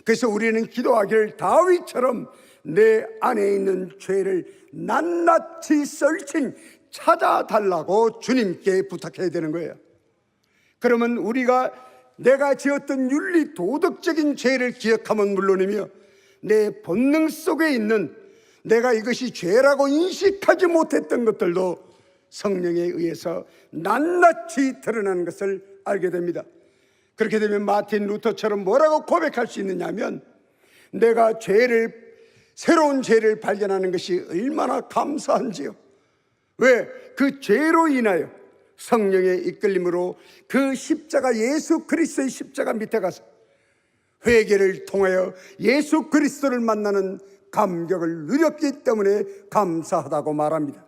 그래서 우리는 기도하기를 다윗처럼 내 안에 있는 죄를 낱낱이 썰칭 찾아달라고 주님께 부탁해야 되는 거예요. 그러면 우리가 내가 지었던 윤리 도덕적인 죄를 기억하면 물론이며, 내 본능 속에 있는 내가 이것이 죄라고 인식하지 못했던 것들도 성령에 의해서 낱낱이 드러나는 것을 알게 됩니다. 그렇게 되면 마틴 루터처럼 뭐라고 고백할 수 있느냐면, 내가 새로운 죄를 발견하는 것이 얼마나 감사한지요. 왜? 그 죄로 인하여 성령의 이끌림으로 그 십자가, 예수 그리스도의 십자가 밑에 가서 회개를 통하여 예수 그리스도를 만나는 감격을 누렸기 때문에 감사하다고 말합니다.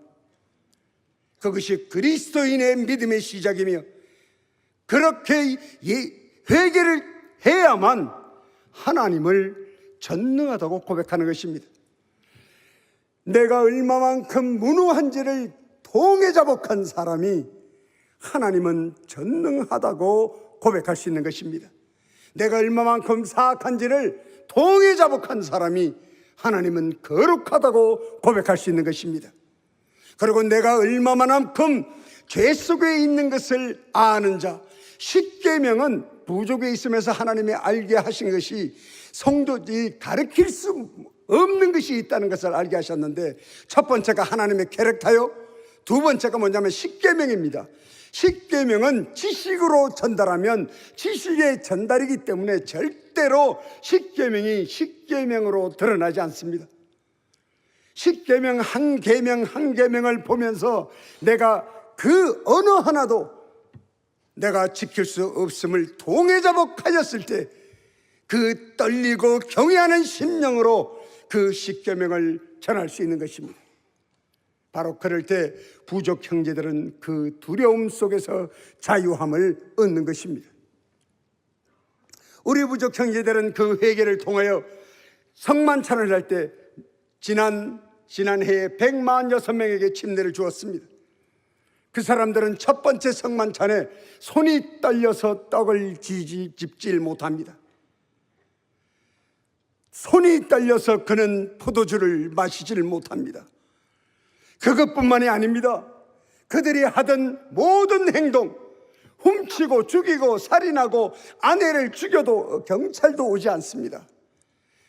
그것이 그리스도인의 믿음의 시작이며, 그렇게 회개를 해야만 하나님을 전능하다고 고백하는 것입니다. 내가 얼마만큼 무능한지를 통해자복한 사람이 하나님은 전능하다고 고백할 수 있는 것입니다. 내가 얼마만큼 사악한지를 통해자복한 사람이 하나님은 거룩하다고 고백할 수 있는 것입니다. 그리고 내가 얼마만큼 죄 속에 있는 것을 아는 자, 십계명은 부족에 있으면서 하나님이 알게 하신 것이 성도들이 가르칠 수 없는 것이 있다는 것을 알게 하셨는데, 첫 번째가 하나님의 캐릭터요, 두 번째가 뭐냐면 십계명입니다. 십계명은 지식으로 전달하면 지식의 전달이기 때문에 절대로 십계명이 십계명으로 드러나지 않습니다. 십계명 한 계명 한 계명을 보면서 내가 그 어느 하나도 내가 지킬 수 없음을 통해자복하였을 때, 그 떨리고 경외하는 심령으로 그 십계명을 전할 수 있는 것입니다. 바로 그럴 때 부족 형제들은 그 두려움 속에서 자유함을 얻는 것입니다. 우리 부족 형제들은 그 회개를 통하여 성만찬을 할 때 지난해에 146명에게 침례를 주었습니다. 그 사람들은 첫 번째 성만찬에 손이 떨려서 떡을 집질 못합니다. 손이 떨려서 그는 포도주를 마시지를 못합니다. 그것뿐만이 아닙니다. 그들이 하던 모든 행동, 훔치고 죽이고 살인하고 아내를 죽여도 경찰도 오지 않습니다.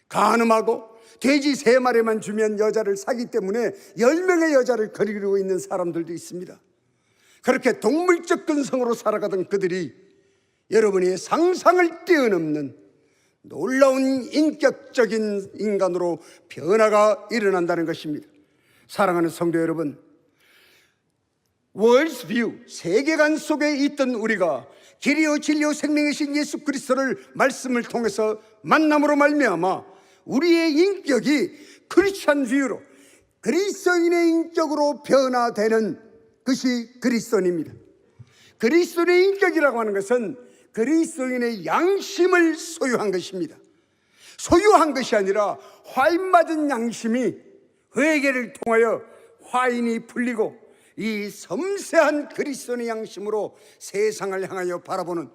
간음하고 돼지 3마리만 주면 여자를 사기 때문에 10명의 여자를 거르고 있는 사람들도 있습니다. 그렇게 동물적 근성으로 살아가던 그들이 여러분이 상상을 뛰어넘는 놀라운 인격적인 인간으로 변화가 일어난다는 것입니다. 사랑하는 성도 여러분, 월드뷰, 세계관 속에 있던 우리가 길이요 진리요 생명이신 예수 그리스도를 말씀을 통해서 만남으로 말미암아 우리의 인격이 크리스천 뷰로, 그리스도인의 인격으로 변화되는 것이 그리스도인입니다. 그리스도인의 인격이라고 하는 것은 그리스도인의 양심을 소유한 것입니다. 소유한 것이 아니라 화인 맞은 양심이 회개를 통하여 화인이 풀리고 이 섬세한 그리스도인의 양심으로 세상을 향하여 바라보는,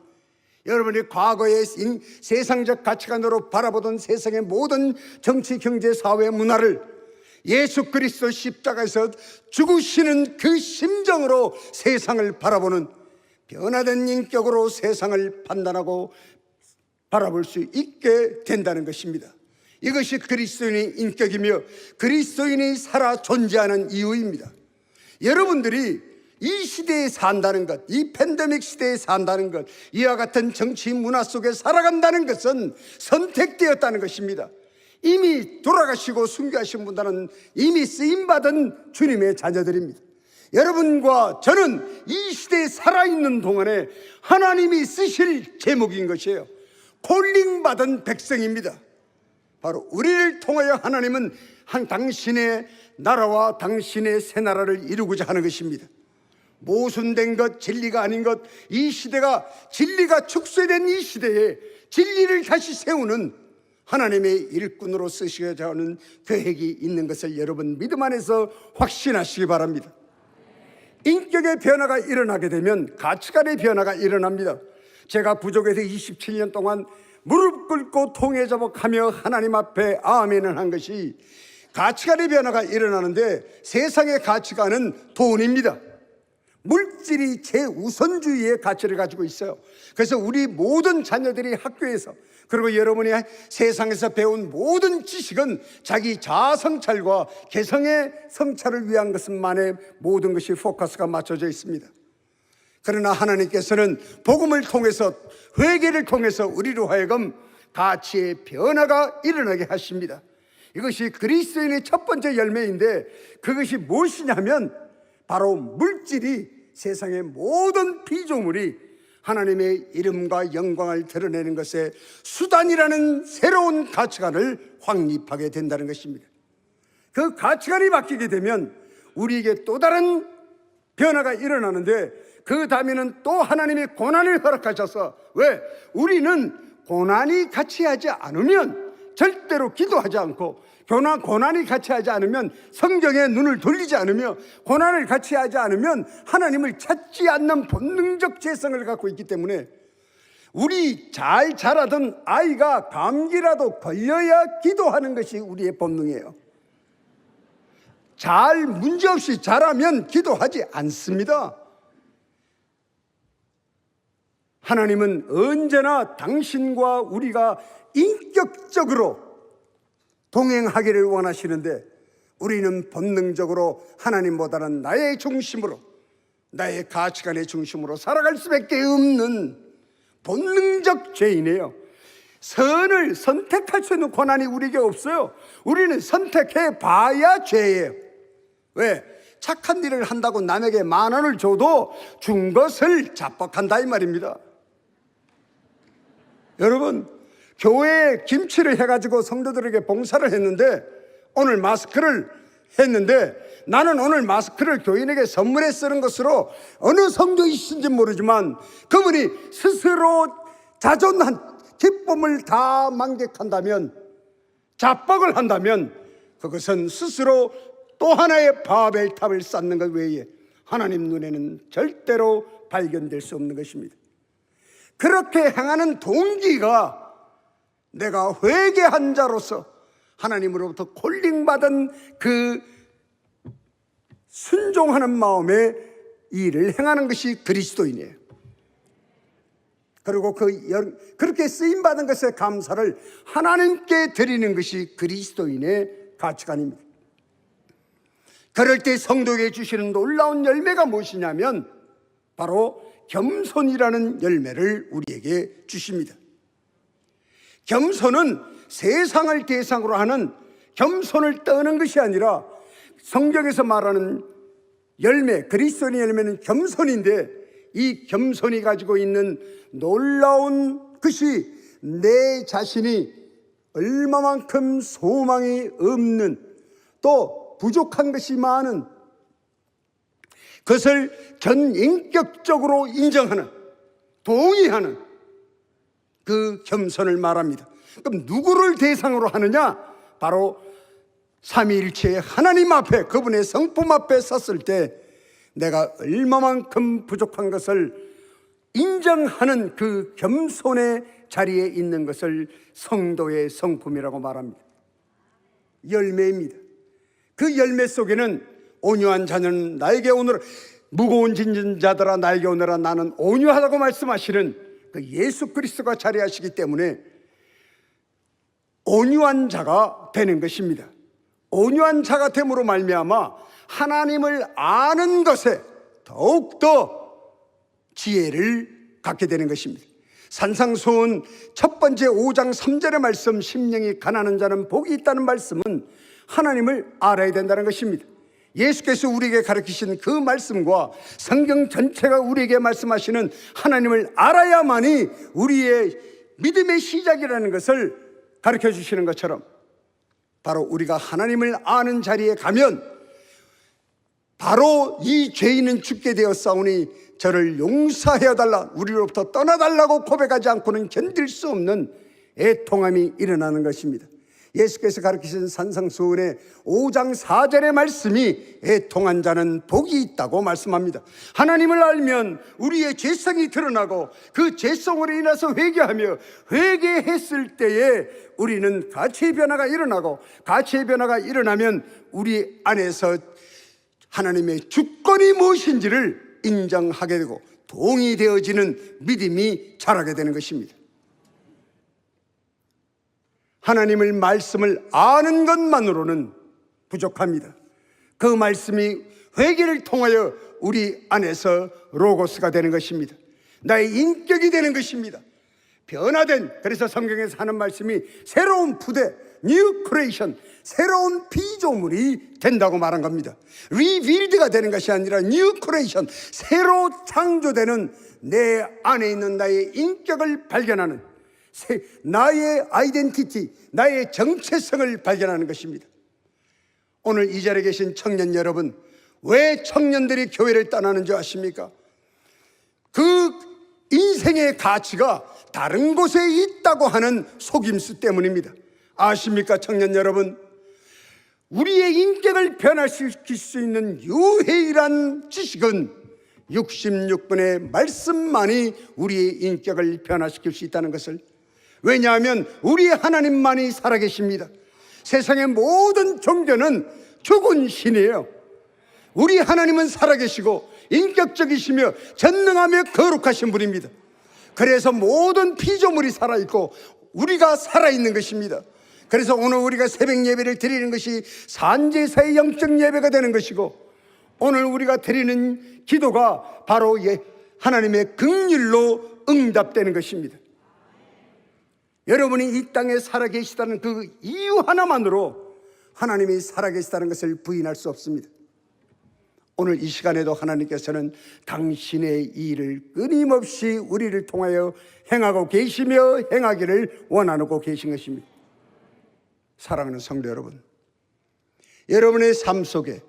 여러분이 과거의 세상적 가치관으로 바라보던 세상의 모든 정치, 경제, 사회, 문화를 예수 그리스도 십자가에서 죽으시는 그 심정으로 세상을 바라보는 변화된 인격으로 세상을 판단하고 바라볼 수 있게 된다는 것입니다. 이것이 그리스도인의 인격이며 그리스도인이 살아 존재하는 이유입니다. 여러분들이 이 시대에 산다는 것, 이 팬데믹 시대에 산다는 것, 이와 같은 정치 문화 속에 살아간다는 것은 선택되었다는 것입니다. 이미 돌아가시고 순교하신 분들은 이미 쓰임받은 주님의 자녀들입니다. 여러분과 저는 이 시대에 살아있는 동안에 하나님이 쓰실 제목인 것이에요. 콜링받은 백성입니다. 바로 우리를 통하여 하나님은 당신의 나라와 당신의 새 나라를 이루고자 하는 것입니다. 모순된 것, 진리가 아닌 것, 이 시대가 진리가 축소된 이 시대에 진리를 다시 세우는 하나님의 일꾼으로 쓰시고자 하는 계획이 있는 것을 여러분 믿음 안에서 확신하시기 바랍니다. 인격의 변화가 일어나게 되면 가치관의 변화가 일어납니다. 제가 부족에서 27년 동안 무릎 꿇고 통회자복하며 하나님 앞에 아멘을 한 것이 가치관의 변화가 일어나는데, 세상의 가치관은 돈입니다. 물질이 제우선주의의 가치를 가지고 있어요. 그래서 우리 모든 자녀들이 학교에서, 그리고 여러분이 세상에서 배운 모든 지식은 자기 자아 성찰과 개성의 성찰을 위한 것만에 모든 것이 포커스가 맞춰져 있습니다. 그러나 하나님께서는 복음을 통해서, 회개를 통해서 우리로 하여금 가치의 변화가 일어나게 하십니다. 이것이 그리스도인의 첫 번째 열매인데, 그것이 무엇이냐면 바로 물질이, 세상의 모든 피조물이 하나님의 이름과 영광을 드러내는 것에 수단이라는 새로운 가치관을 확립하게 된다는 것입니다. 그 가치관이 바뀌게 되면 우리에게 또 다른 변화가 일어나는데, 그 다음에는 또 하나님의 고난을 허락하셔서, 왜? 우리는 고난이 같이 하지 않으면 절대로 기도하지 않고, 고난이 같이 하지 않으면 성경에 눈을 돌리지 않으며, 고난을 같이 하지 않으면 하나님을 찾지 않는 본능적 죄성을 갖고 있기 때문에, 우리 잘 자라던 아이가 감기라도 걸려야 기도하는 것이 우리의 본능이에요. 잘 문제없이 자라면 기도하지 않습니다. 하나님은 언제나 당신과 우리가 인격적으로 동행하기를 원하시는데, 우리는 본능적으로 하나님보다는 나의 중심으로, 나의 가치관의 중심으로 살아갈 수밖에 없는 본능적 죄인이에요. 선을 선택할 수 있는 권한이 우리에게 없어요. 우리는 선택해 봐야 죄예요. 왜? 착한 일을 한다고 남에게 10,000원을 줘도 준 것을 자뻑한다 이 말입니다. 여러분, 교회에 김치를 해가지고 성도들에게 봉사를 했는데, 오늘 마스크를 했는데, 나는 오늘 마스크를 교인에게 선물해 쓰는 것으로 어느 성도이신지 모르지만 그분이 스스로 자존한 기쁨을 다 만끽한다면, 자뻑을 한다면, 그것은 스스로 또 하나의 바벨탑을 쌓는 것 외에 하나님 눈에는 절대로 발견될 수 없는 것입니다. 그렇게 행하는 동기가 내가 회개한 자로서 하나님으로부터 콜링받은 그 순종하는 마음에 일을 행하는 것이 그리스도인이에요. 그리고 그렇게 쓰임받은 것에 감사를 하나님께 드리는 것이 그리스도인의 가치관입니다. 그럴 때 성도에게 주시는 놀라운 열매가 무엇이냐면 바로 겸손이라는 열매를 우리에게 주십니다. 겸손은 세상을 대상으로 하는 겸손을 떠는 것이 아니라 성경에서 말하는 열매, 그리스도인의 열매는 겸손인데 이 겸손이 가지고 있는 놀라운 것이 내 자신이 얼마만큼 소망이 없는, 또 부족한 것이 많은 그것을 전인격적으로 인정하는, 동의하는 그 겸손을 말합니다. 그럼 누구를 대상으로 하느냐? 바로 삼위일체의 하나님 앞에, 그분의 성품 앞에 섰을 때 내가 얼마만큼 부족한 것을 인정하는 그 겸손의 자리에 있는 것을 성도의 성품이라고 말합니다. 열매입니다. 그 열매 속에는 온유한 자는 나에게 오너라, 무거운 짐진 자들아 나에게 오너라, 나는 온유하다고 말씀하시는 그 예수 그리스도가 자리하시기 때문에 온유한 자가 되는 것입니다. 온유한 자가 됨으로 말미암아 하나님을 아는 것에 더욱더 지혜를 갖게 되는 것입니다. 산상수훈 첫 번째 5장 3절의 말씀, 심령이 가난한 자는 복이 있다는 말씀은 하나님을 알아야 된다는 것입니다. 예수께서 우리에게 가르치신 그 말씀과 성경 전체가 우리에게 말씀하시는 하나님을 알아야만이 우리의 믿음의 시작이라는 것을 가르쳐 주시는 것처럼, 바로 우리가 하나님을 아는 자리에 가면 바로 이 죄인은 죽게 되었사오니 저를 용서하여 달라, 우리로부터 떠나달라고 고백하지 않고는 견딜 수 없는 애통함이 일어나는 것입니다. 예수께서 가르치신 산상수훈의 5장 4절의 말씀이 애통한 자는 복이 있다고 말씀합니다. 하나님을 알면 우리의 죄성이 드러나고 그 죄성으로 인해서 회개하며, 회개했을 때에 우리는 가치의 변화가 일어나고, 가치의 변화가 일어나면 우리 안에서 하나님의 주권이 무엇인지를 인정하게 되고 동의되어지는 믿음이 자라게 되는 것입니다. 하나님을 말씀을 아는 것만으로는 부족합니다. 그 말씀이 회개를 통하여 우리 안에서 로고스가 되는 것입니다. 나의 인격이 되는 것입니다. 변화된, 그래서 성경에서 하는 말씀이 새로운 부대, 뉴 크리에이션, 새로운 피조물이 된다고 말한 겁니다. 리빌드가 되는 것이 아니라 뉴 크리에이션, 새로 창조되는 내 안에 있는 나의 인격을 발견하는, 나의 아이덴티티, 나의 정체성을 발견하는 것입니다. 오늘 이 자리에 계신 청년 여러분, 왜 청년들이 교회를 떠나는 줄 아십니까? 그 인생의 가치가 다른 곳에 있다고 하는 속임수 때문입니다. 아십니까, 청년 여러분? 우리의 인격을 변화시킬 수 있는 유일한 지식은 66분의 말씀만이 우리의 인격을 변화시킬 수 있다는 것을, 왜냐하면 우리 하나님만이 살아계십니다. 세상의 모든 종교는 죽은 신이에요. 우리 하나님은 살아계시고 인격적이시며 전능하며 거룩하신 분입니다. 그래서 모든 피조물이 살아있고 우리가 살아있는 것입니다. 그래서 오늘 우리가 새벽 예배를 드리는 것이 산제사의 영적 예배가 되는 것이고, 오늘 우리가 드리는 기도가 바로 하나님의 긍휼로 응답되는 것입니다. 여러분이 이 땅에 살아계시다는 그 이유 하나만으로 하나님이 살아계시다는 것을 부인할 수 없습니다. 오늘 이 시간에도 하나님께서는 당신의 일을 끊임없이 우리를 통하여 행하고 계시며 행하기를 원하고 계신 것입니다. 사랑하는 성도 여러분, 여러분의 삶 속에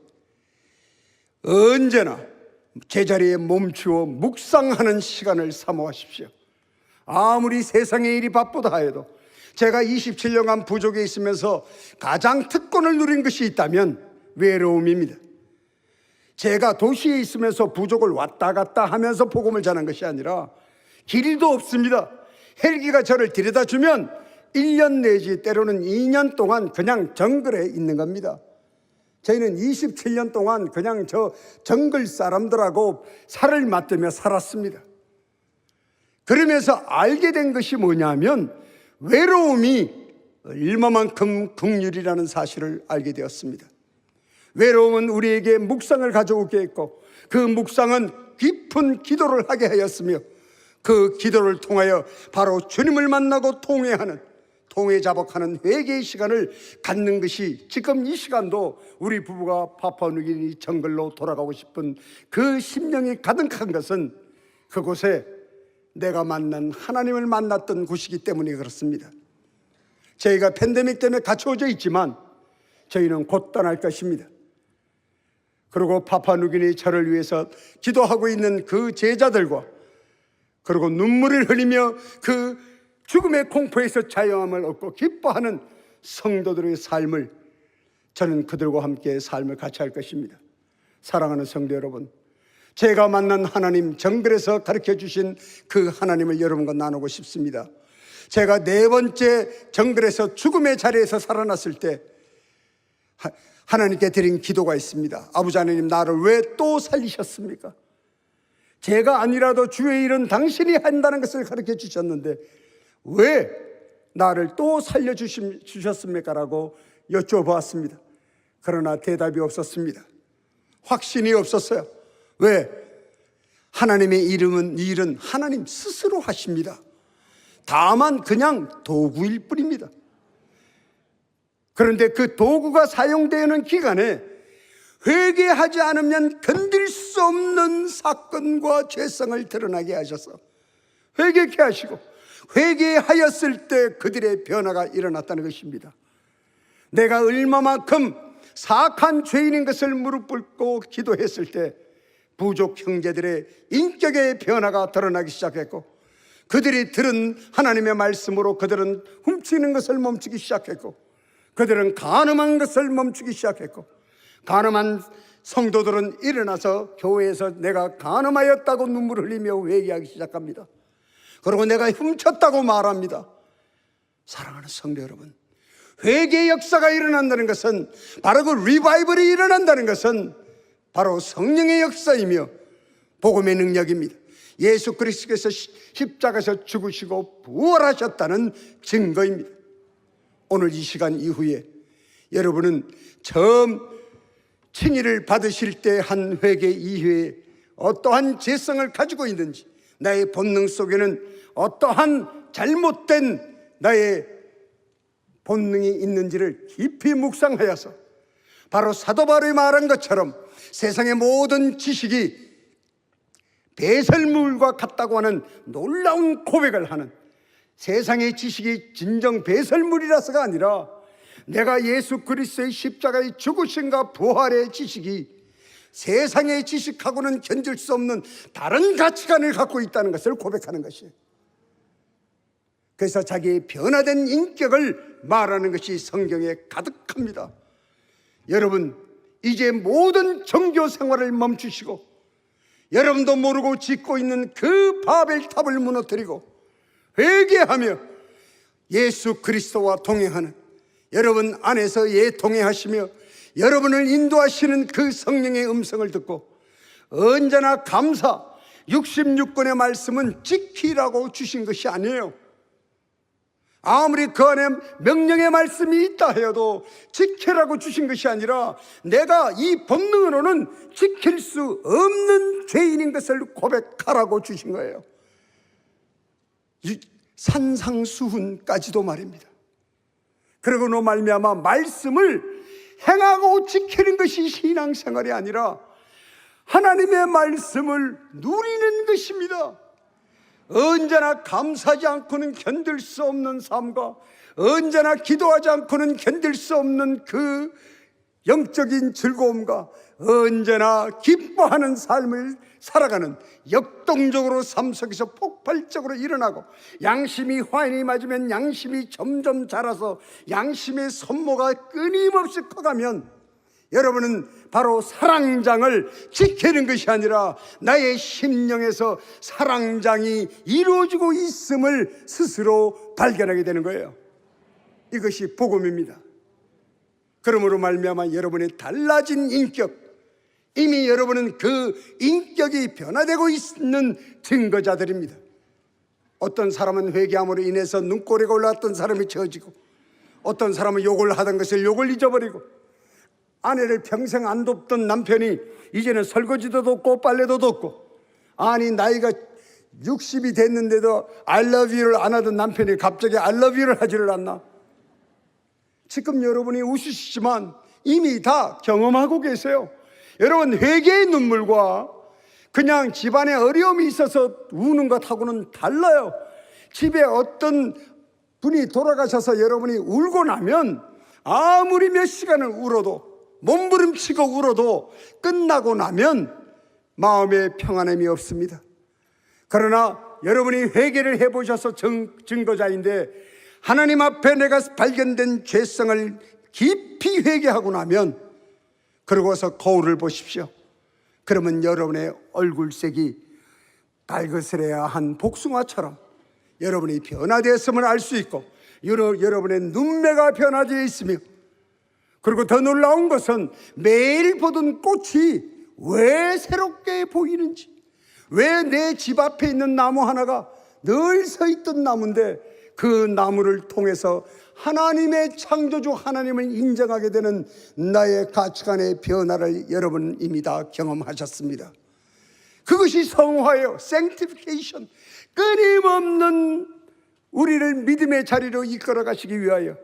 언제나 제자리에 멈추어 묵상하는 시간을 사모하십시오. 아무리 세상의 일이 바쁘다 해도, 제가 27년간 부족에 있으면서 가장 특권을 누린 것이 있다면 외로움입니다. 제가 도시에 있으면서 부족을 왔다 갔다 하면서 복음을 전한 것이 아니라, 길도 없습니다. 헬기가 저를 데려다 주면 1년 내지 때로는 2년 동안 그냥 정글에 있는 겁니다. 저희는 27년 동안 그냥 저 정글 사람들하고 살을 맞대며 살았습니다. 그러면서 알게 된 것이 뭐냐면 외로움이 얼마만큼 긍휼이라는 사실을 알게 되었습니다. 외로움은 우리에게 묵상을 가져오게 했고, 그 묵상은 깊은 기도를 하게 하였으며, 그 기도를 통하여 바로 주님을 만나고 통회하는, 통회자복하는 회개의 시간을 갖는 것이 지금 이 시간도 우리 부부가 파푸아뉴기니 정글로 돌아가고 싶은 그 심령이 가득한 것은 그곳에 내가 만난 하나님을 만났던 곳이기 때문에 그렇습니다. 저희가 팬데믹 때문에 갇혀져 있지만 저희는 곧 떠날 것입니다. 그리고 파푸아뉴기니 저를 위해서 기도하고 있는 그 제자들과, 그리고 눈물을 흘리며 그 죽음의 공포에서 자유함을 얻고 기뻐하는 성도들의 삶을, 저는 그들과 함께 삶을 같이 할 것입니다. 사랑하는 성도 여러분, 제가 만난 하나님, 정글에서 가르쳐 주신 그 하나님을 여러분과 나누고 싶습니다. 제가 4번째 정글에서 죽음의 자리에서 살아났을 때 하나님께 드린 기도가 있습니다. 아버지 하나님, 나를 왜 또 살리셨습니까? 제가 아니라도 주의 일은 당신이 한다는 것을 가르쳐 주셨는데 왜 나를 또 살려주셨습니까? 라고 여쭤보았습니다. 그러나 대답이 없었습니다. 확신이 없었어요. 왜? 하나님의 일은 하나님 스스로 하십니다. 다만 그냥 도구일 뿐입니다. 그런데 그 도구가 사용되는 기간에 회개하지 않으면 건들 수 없는 사건과 죄성을 드러나게 하셔서 회개케 하시고, 회개하였을 때 그들의 변화가 일어났다는 것입니다. 내가 얼마만큼 사악한 죄인인 것을 무릎 꿇고 기도했을 때 부족 형제들의 인격의 변화가 드러나기 시작했고, 그들이 들은 하나님의 말씀으로 그들은 훔치는 것을 멈추기 시작했고, 그들은 간음한 것을 멈추기 시작했고, 간음한 성도들은 일어나서 교회에서 내가 간음하였다고 눈물을 흘리며 회개하기 시작합니다. 그리고 내가 훔쳤다고 말합니다. 사랑하는 성도 여러분, 회개의 역사가 일어난다는 것은, 바로 그 리바이벌이 일어난다는 것은 바로 성령의 역사이며 복음의 능력입니다. 예수 그리스도께서 십자가에서 죽으시고 부활하셨다는 증거입니다. 오늘 이 시간 이후에 여러분은 처음 칭의를 받으실 때 한 회개 이후에 어떠한 죄성을 가지고 있는지, 나의 본능 속에는 어떠한 잘못된 나의 본능이 있는지를 깊이 묵상하여서 바로 사도 바울이 말한 것처럼 세상의 모든 지식이 배설물과 같다고 하는 놀라운 고백을 하는, 세상의 지식이 진정 배설물이라서가 아니라 내가 예수 그리스도의 십자가의 죽으심과 부활의 지식이 세상의 지식하고는 견딜 수 없는 다른 가치관을 갖고 있다는 것을 고백하는 것이에요. 그래서 자기의 변화된 인격을 말하는 것이 성경에 가득합니다. 여러분, 이제 모든 종교 생활을 멈추시고 여러분도 모르고 짓고 있는 그 바벨탑을 무너뜨리고 회개하며 예수 그리스도와 동행하는, 여러분 안에서 동행하시며 여러분을 인도하시는 그 성령의 음성을 듣고 언제나 감사, 66권의 말씀은 지키라고 주신 것이 아니에요. 아무리 그 안에 명령의 말씀이 있다 해도 지키라고 주신 것이 아니라 내가 이 본능으로는 지킬 수 없는 죄인인 것을 고백하라고 주신 거예요. 산상수훈까지도 말입니다. 그러고 말미암아 말씀을 행하고 지키는 것이 신앙생활이 아니라 하나님의 말씀을 누리는 것입니다. 언제나 감사하지 않고는 견딜 수 없는 삶과 언제나 기도하지 않고는 견딜 수 없는 그 영적인 즐거움과 언제나 기뻐하는 삶을 살아가는, 역동적으로 삶 속에서 폭발적으로 일어나고 양심이 화인이 맞으면 양심이 점점 자라서 양심의 손모가 끊임없이 커가면 여러분은 바로 사랑장을 지키는 것이 아니라 나의 심령에서 사랑장이 이루어지고 있음을 스스로 발견하게 되는 거예요. 이것이 복음입니다. 그러므로 말미암아 여러분의 달라진 인격, 이미 여러분은 그 인격이 변화되고 있는 증거자들입니다. 어떤 사람은 회개함으로 인해서 눈꼬리가 올라왔던 사람이 처지고, 어떤 사람은 욕을 하던 것을 욕을 잊어버리고, 아내를 평생 안 돕던 남편이 이제는 설거지도 돕고 빨래도 돕고, 아니 나이가 60이 됐는데도 I love you를 안 하던 남편이 갑자기 I love you를 하지를 않나? 지금 여러분이 웃으시지만 이미 다 경험하고 계세요. 여러분, 회개의 눈물과 그냥 집안에 어려움이 있어서 우는 것하고는 달라요. 집에 어떤 분이 돌아가셔서 여러분이 울고 나면 아무리 몇 시간을 울어도, 몸부림치고 울어도 끝나고 나면 마음에 평안함이 없습니다. 그러나 여러분이 회개를 해보셔서 증거자인데, 하나님 앞에 내가 발견된 죄성을 깊이 회개하고 나면, 그러고서 거울을 보십시오. 그러면 여러분의 얼굴색이 갈그스레야 한 복숭아처럼 여러분이 변화되었음을 알 수 있고, 여러분의 눈매가 변화되어 있으며, 그리고 더 놀라운 것은 매일 보던 꽃이 왜 새롭게 보이는지, 왜 내 집 앞에 있는 나무 하나가 늘 서 있던 나무인데 그 나무를 통해서 하나님의 창조주 하나님을 인정하게 되는 나의 가치관의 변화를 여러분 이미 다 경험하셨습니다. 그것이 성화예요. sanctification. 끊임없는 우리를 믿음의 자리로 이끌어 가시기 위하여,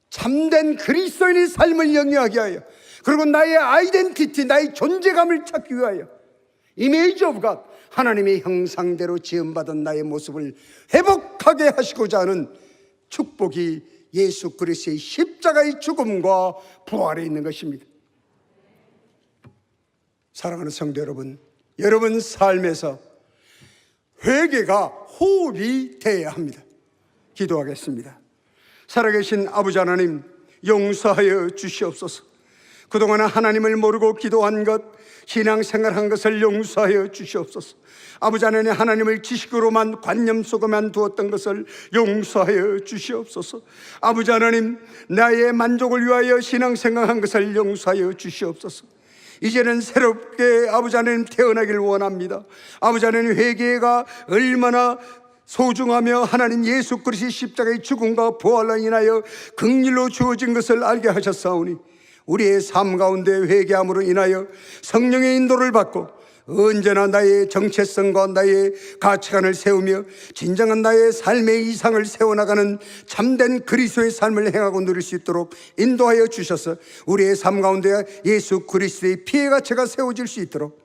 참된 그리스도인의 삶을 영위하게 하여, 그리고 나의 아이덴티티, 나의 존재감을 찾기 위하여, 이미지 오브 갓, 하나님의 형상대로 지음받은 나의 모습을 회복하게 하시고자 하는 축복이 예수 그리스도의 십자가의 죽음과 부활에 있는 것입니다. 사랑하는 성도 여러분, 여러분 삶에서 회개가 호흡이 되어야 합니다. 기도하겠습니다. 살아계신 아버지 하나님, 용서하여 주시옵소서. 그동안 하나님을 모르고 기도한 것, 신앙생활한 것을 용서하여 주시옵소서. 아버지 하나님, 하나님을 지식으로만, 관념 속에만 두었던 것을 용서하여 주시옵소서. 아버지 하나님, 나의 만족을 위하여 신앙생활한 것을 용서하여 주시옵소서. 이제는 새롭게 아버지 하나님 태어나길 원합니다. 아버지 하나님, 회개가 얼마나 소중하며 하나님 예수 그리스도의 십자가의 죽음과 부활로 인하여 긍휼로 주어진 것을 알게 하셨사오니, 우리의 삶 가운데 회개함으로 인하여 성령의 인도를 받고 언제나 나의 정체성과 나의 가치관을 세우며 진정한 나의 삶의 이상을 세워나가는 참된 그리스도의 삶을 행하고 누릴 수 있도록 인도하여 주셔서 우리의 삶 가운데 예수 그리스도의 피의 가치가 세워질 수 있도록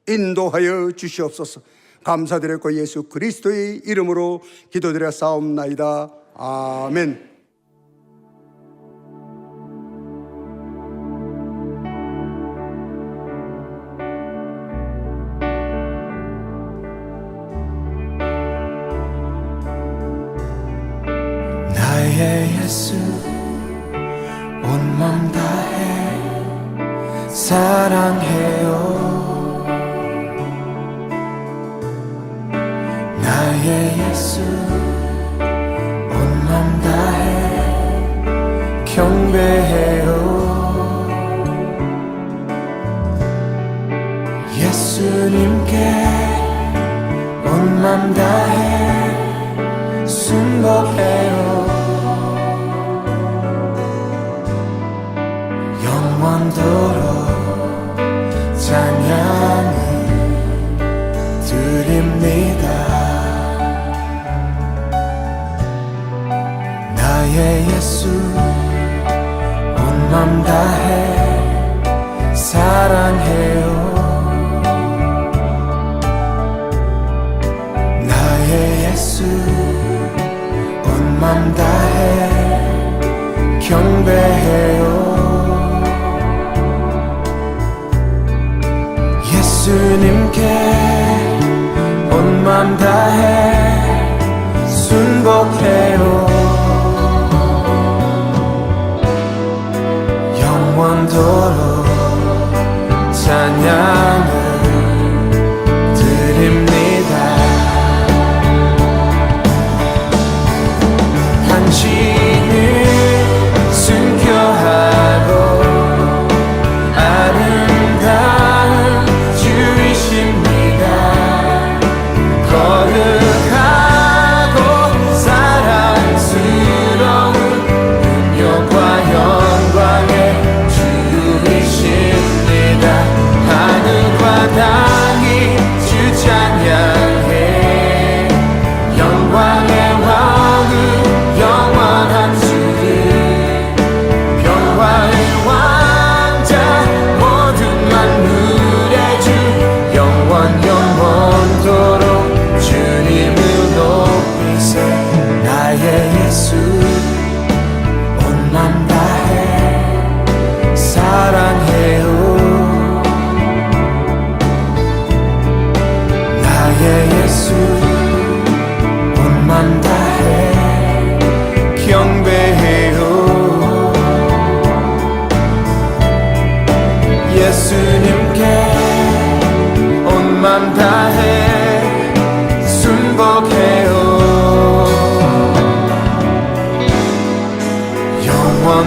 인도하여 주시옵소서. 감사드렸고 예수 그리스도의 이름으로 기도드려 싸움나이다. 아멘. 나의 예수 온 맘 다해 사랑해요. 나의 예수 온 맘 다해 경배해요. 예수님께 온 맘 다해 순복해요. 영원토록 찬양을 드립니다. 나의 예수 온 맘 다해 사랑해요. 나의 예수 온 맘 다해 경배해요. 예수님께 온 맘 다해 순복해요. 영원토록 찬양을 드립니다. 당신을 순교하고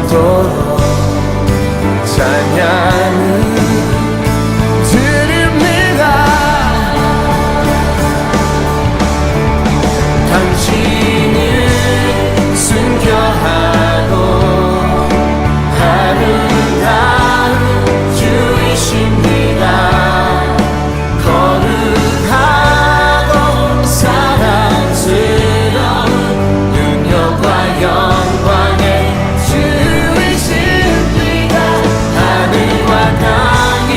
영원토록 찬양을 드립니다. 당신을 순교하고 아름다운 주이십니다. 거룩하고 사랑스러운 능력과 영광의 주이십니다. 하늘과 땅이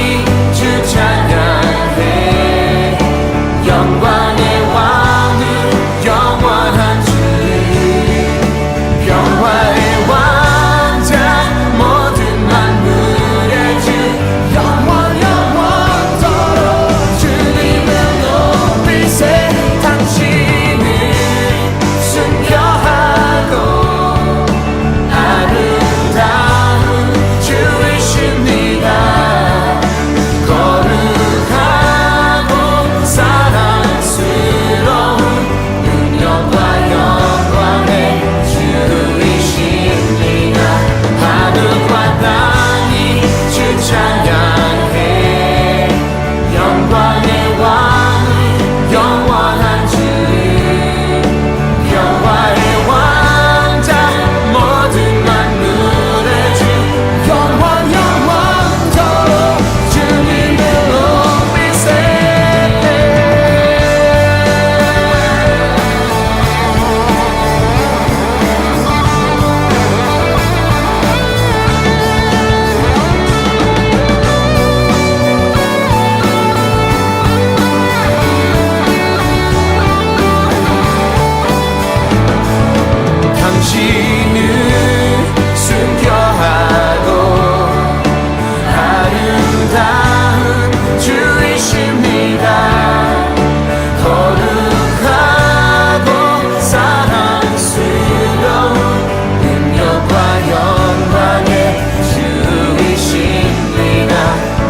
주 찬양해. 영광의 왕은 영원한 주, 평화의 왕자, 모든 만물의 주, 영원토록 주님을 높이세. 당신을 순교하고 아름다운 주이십니다. 거룩하고 사랑스러운 능력과 영광의 주이십니다. 하늘과 땅이 주 찬양해. 영광의 왕은 영원한 주, 평화의 왕자, 모든 만물의 주, 영원토록 주님을 높이세. 당신을 순교하고 아름다운 주이십니다. 거룩하고 사랑스러운 능력과 영광의 주이십니다.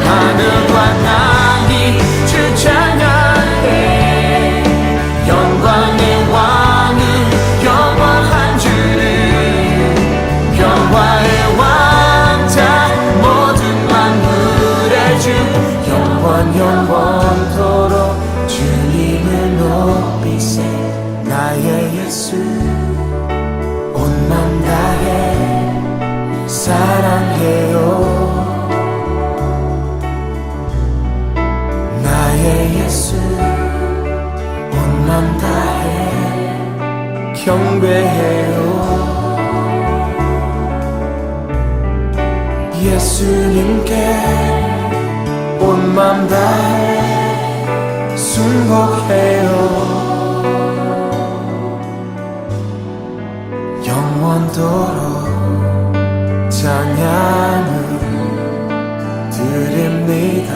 하늘과 땅이 주 찬양해. 영광의 왕은 영원한 주, 평화의 왕자, 모든 만물의 주, 영원토록 주님을 높이세. 나의 예수 온 맘 다해 사랑해요. 나의 예수 온 맘 다해 경배해요. 예수님께 온 맘 다해 순복해요. 영원토록 찬양을 드립니다.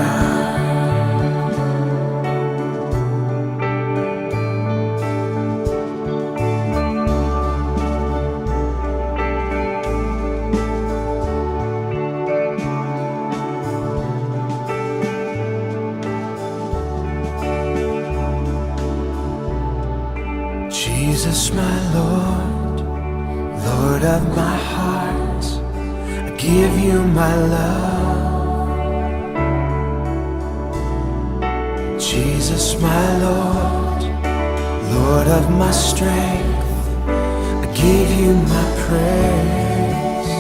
Jesus, my Lord, Lord of my heart, I give you my love. Jesus, my Lord, Lord of my strength, I give you my praise.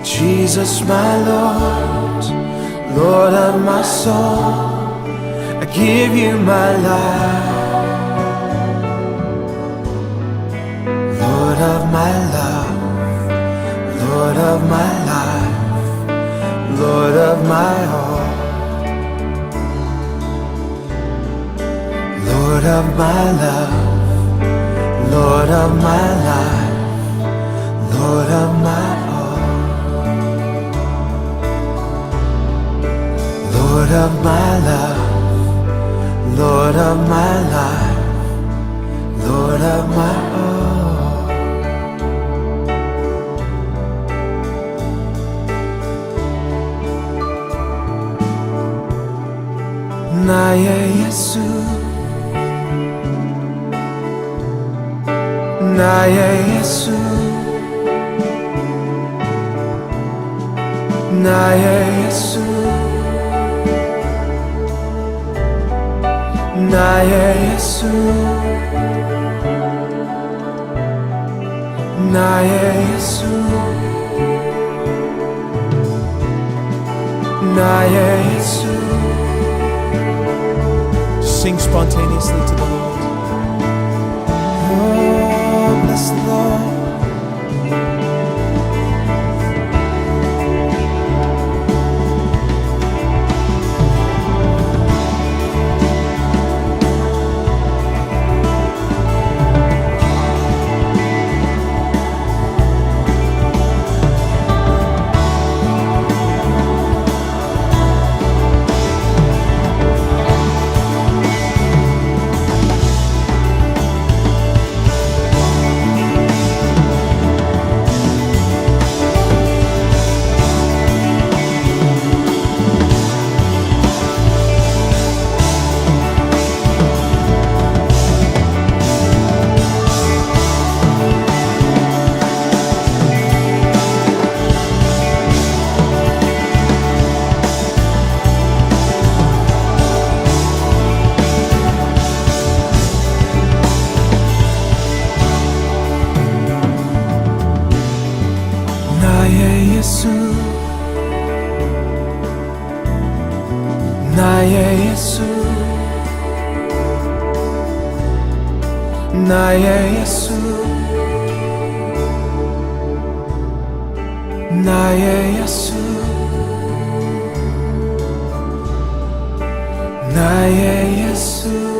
Jesus, my Lord, Lord of my soul, I give you my life. Lord of my love, Lord of my life, Lord of my all. Lord of my love, Lord of my life, Lord of my all. Lord of my love, Lord of my life, Lord of my all. 나의 예수, 나의 예수, 나의 예수 나의 예수 나의 예수 나의 예수 Sing spontaneously to the Lord. Oh, bless the Lord. 나의 예수 나의 예수 나의 예수 나의 예수 나의 예수